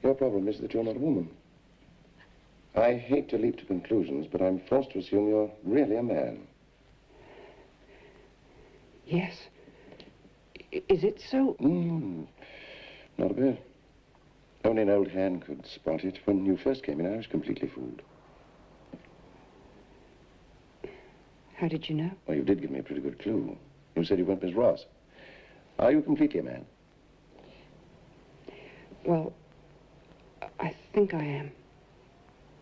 Your problem is that you're not a woman. I hate to leap to conclusions, but I'm forced to assume you're really a man. Yes. Is it so? Not a bit. Only an old hand could spot it. When you first came in, I was completely fooled. How did you know? Well, you did give me a pretty good clue. You said you weren't Miss Ross. Are you completely a man? Well, I think I am.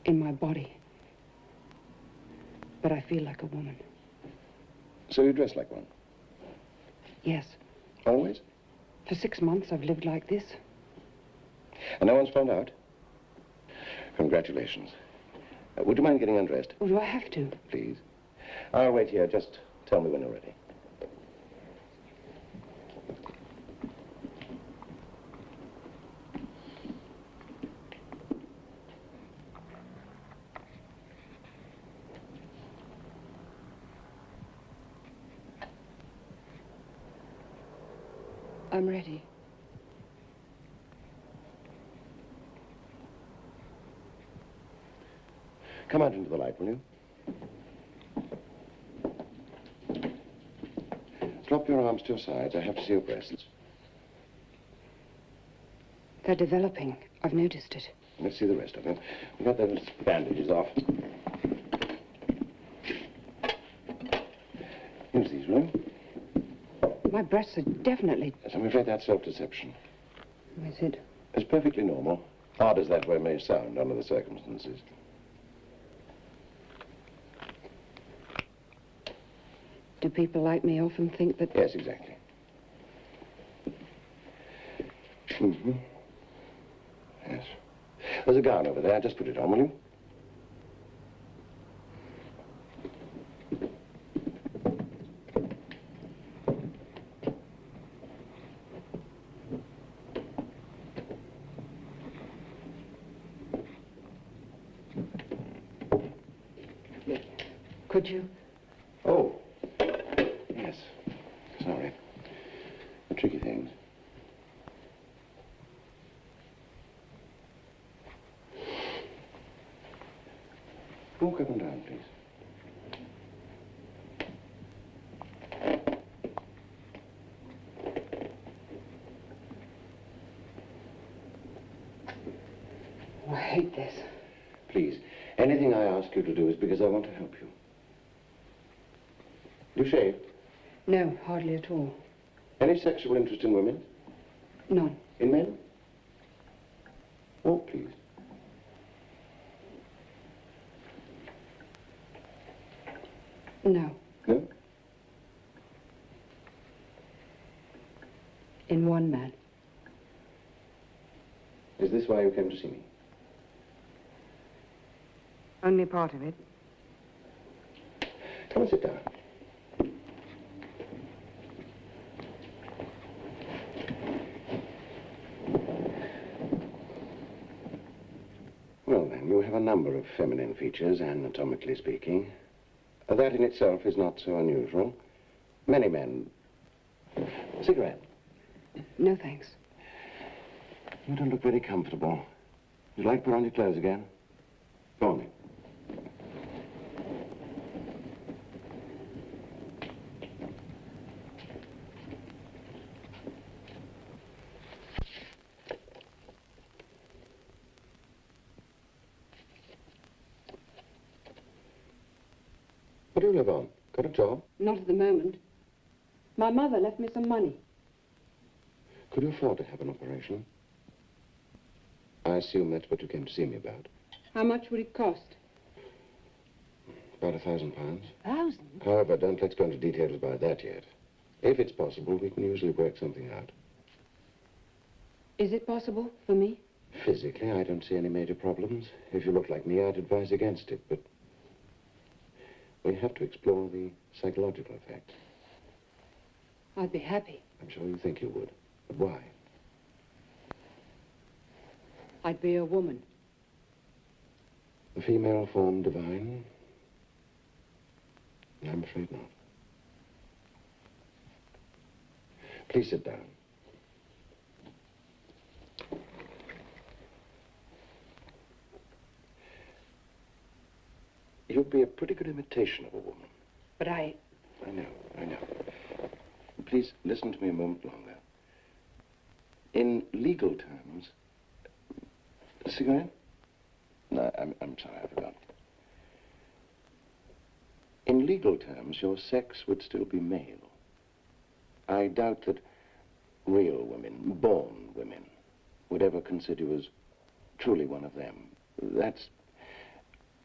In my body. But I feel like a woman. So you dress like one? Yes. Always? For 6 months, I've lived like this. And no one's found out? Congratulations. Would you mind getting undressed? Oh, do I have to? Please. I'll wait here. Just tell me when you're ready. I'm ready. Come out into the light, will you? Drop your arms to your sides. I have to see your breasts. They're developing. I've noticed it. Let's see the rest of them. We got those bandages off. Use these, will you? My breasts are definitely... Yes, I'm afraid that's self-deception. Is it? It's perfectly normal. Hard as that way may sound under the circumstances. Do people like me often think that... Yes, exactly. Mm-hmm. Yes. There's a gown over there. Just put it on, will you? Could you? Oh. Yes. Sorry. The tricky things. Walk up and down, please. Oh, I hate this. Please, anything I ask you to do is because I want to help you. You shave? No, hardly at all. Any sexual interest in women? None. In men? Walk, please. No. No? In one man. Is this why you came to see me? Only part of it. Come and sit down. Well, then, you have a number of feminine features, anatomically speaking. That in itself is not so unusual. Many men... Cigarette? No, thanks. You don't look very comfortable. You'd like to put on your clothes again? Go on, then. What do you live on? Got a job? Not at the moment. My mother left me some money. Could you afford to have an operation? I assume that's what you came to see me about. How much would it cost? About £1,000. 1,000? However, don't let's go into details about that yet. If it's possible, we can usually work something out. Is it possible for me? Physically, I don't see any major problems. If you look like me, I'd advise against it, but we have to explore the psychological effects. I'd be happy. I'm sure you think you would. But why? I'd be a woman. The female form divine? I'm afraid not. Please sit down. You'd be a pretty good imitation of a woman. But I know. Please listen to me a moment longer. In legal terms... A cigarette? No, I'm sorry, I forgot. In legal terms, your sex would still be male. I doubt that real women, born women, would ever consider you as truly one of them. That's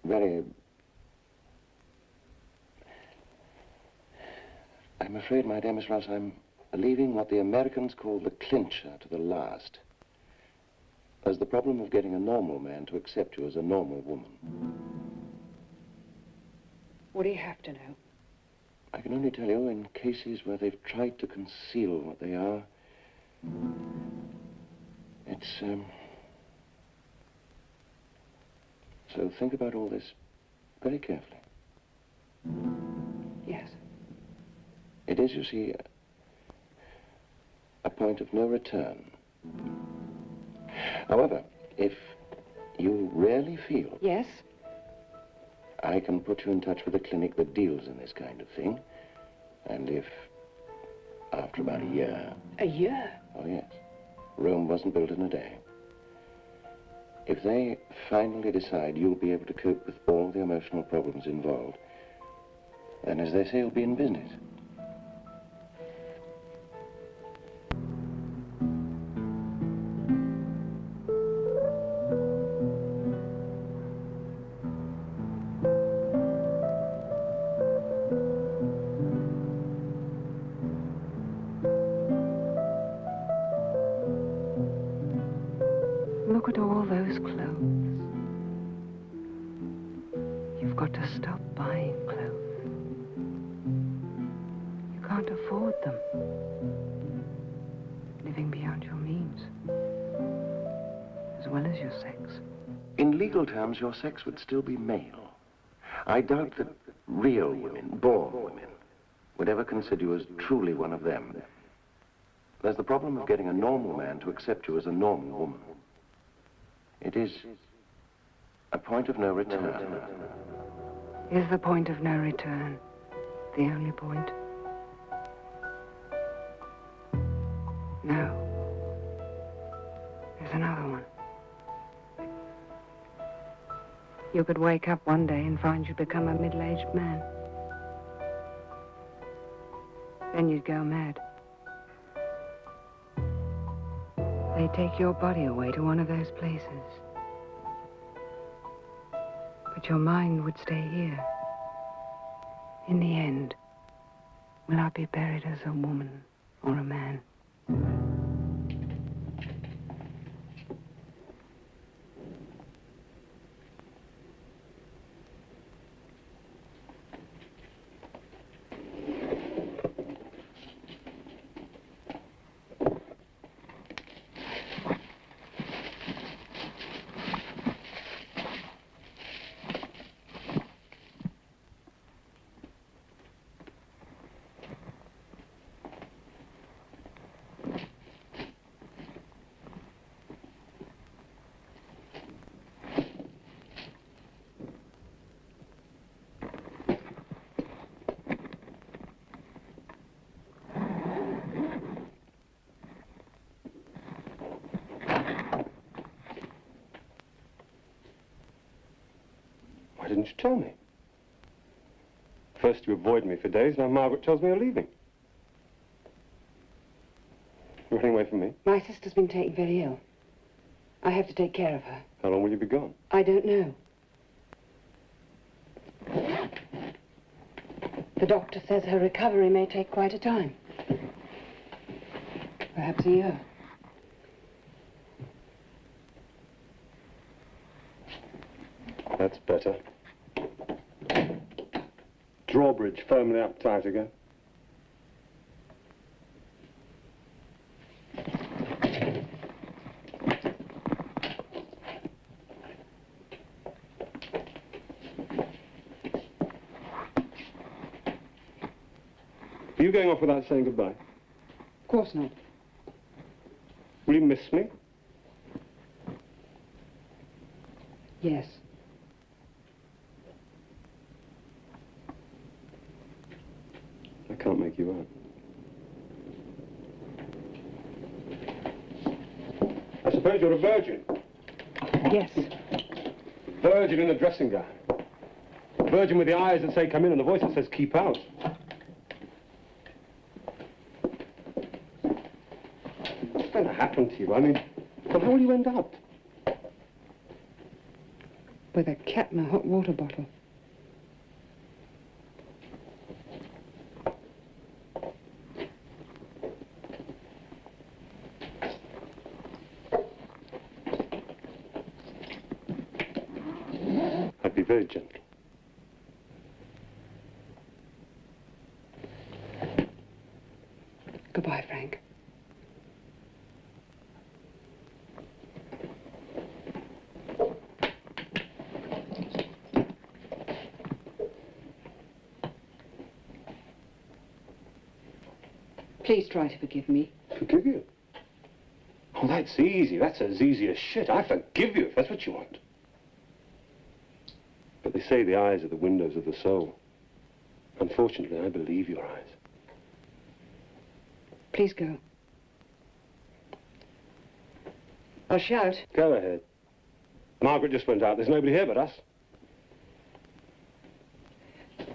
very... I'm afraid, my dear Miss Ross, I'm leaving what the Americans call the clincher to the last. There's the problem of getting a normal man to accept you as a normal woman. What do you have to know? I can only tell you in cases where they've tried to conceal what they are. It's, So think about all this very carefully. Yes. It is, you see, a point of no return. However, if you really feel... Yes? I can put you in touch with a clinic that deals in this kind of thing. And if, after about a year... A year? Oh, yes. Rome wasn't built in a day. If they finally decide you'll be able to cope with all the emotional problems involved, then, as they say, you'll be in business. Look at all those clothes. You've got to stop buying clothes. You can't afford them. Living beyond your means. As well as your sex. In legal terms, your sex would still be male. I doubt that real women, born women, would ever consider you as truly one of them. There's the problem of getting a normal man to accept you as a normal woman. It is a point of no return. Is the point of no return the only point? No. There's another one. You could wake up one day and find you'd become a middle-aged man. Then you'd go mad. They'd take your body away to one of those places. But your mind would stay here. In the end, will I be buried as a woman or a man? Why didn't you tell me? First you avoid me for days, now Margaret tells me you're leaving. You're running away from me? My sister's been taken very ill. I have to take care of her. How long will you be gone? I don't know. The doctor says her recovery may take quite a time. Perhaps a year. That's better. Drawbridge firmly up tight again. Are you going off without saying goodbye? Of course not. Will you miss me? Yes. I can't make you out. I suppose you're a virgin? Yes. Virgin in a dressing gown. Virgin with the eyes that say come in and the voice that says keep out. What's going to happen to you? I mean, well, how will you end up? With a cat and a hot water bottle. I'd be very gentle. Goodbye, Frank. Please try to forgive me. Forgive you? Oh, that's easy. That's as easy as shit. I forgive you if that's what you want. But they say the eyes are the windows of the soul. Unfortunately, I believe your eyes. Please go. I'll shout. Go ahead. Margaret just went out. There's nobody here but us.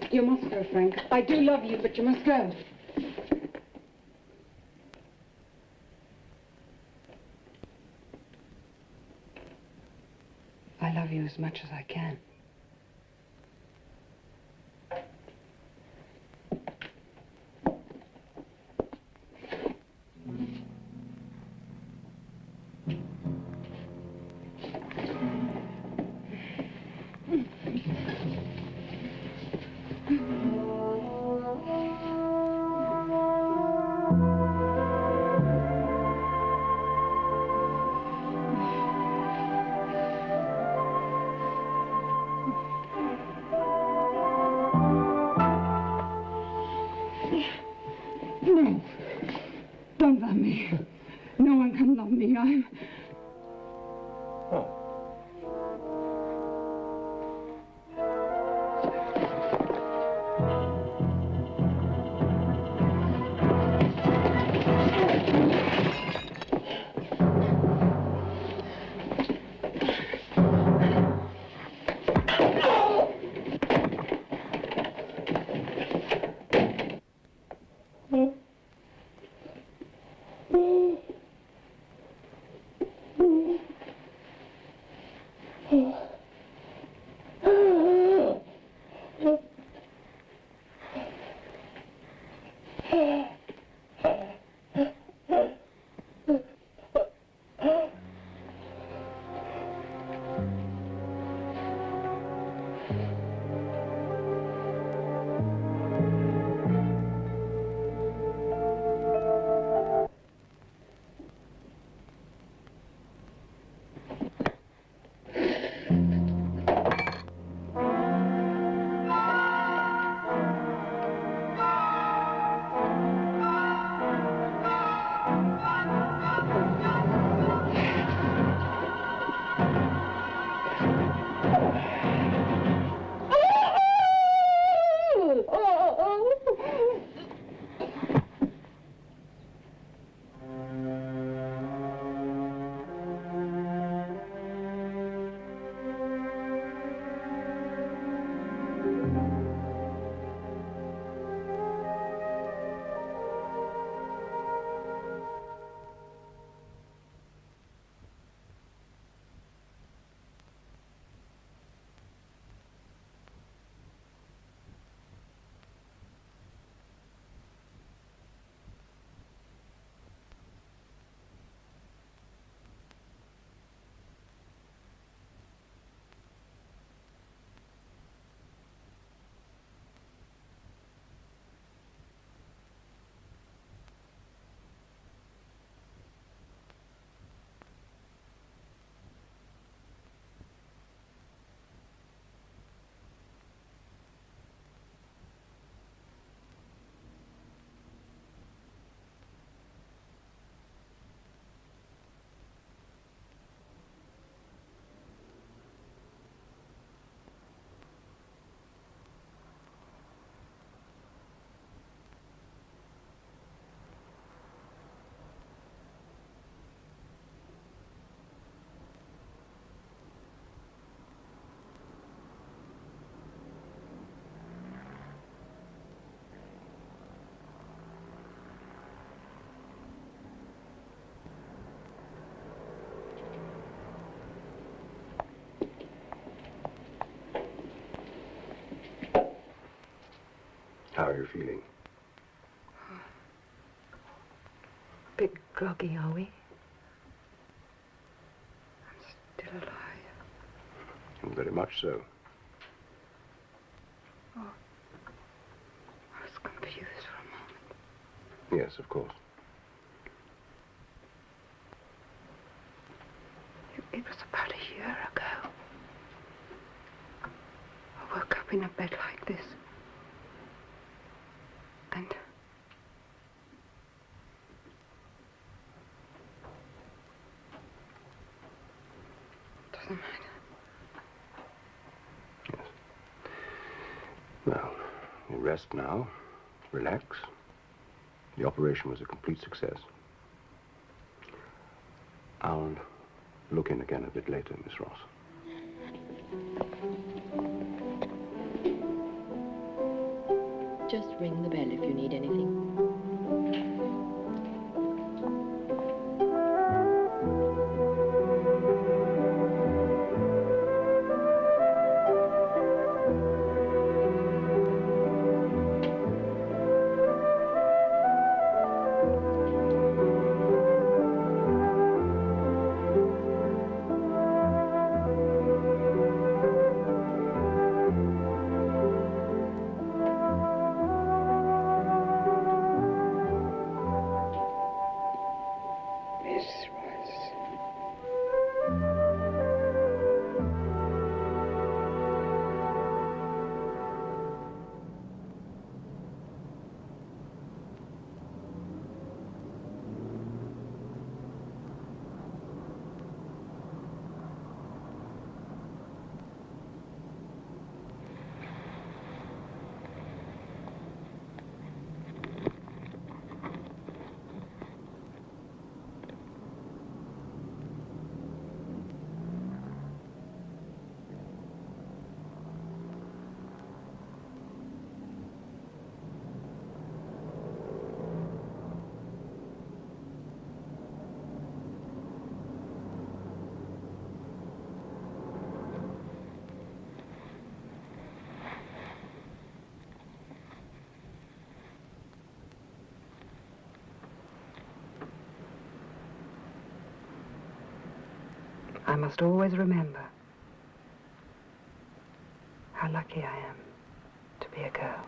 You must go, Frank. I do love you, but you must go. I love you as much as I can. No. Don't love me. No one can love me. are you feeling? Bit groggy, are we? I'm still alive. Very much so. Oh. I was confused for a moment. Yes, of course. It was about a year ago. I woke up in a bed like this. And... doesn't matter. Yes. Well, you rest now. Relax. The operation was a complete success. I'll look in again a bit later, Miss Ross. Just ring the bell if you need anything. I must always remember how lucky I am to be a girl.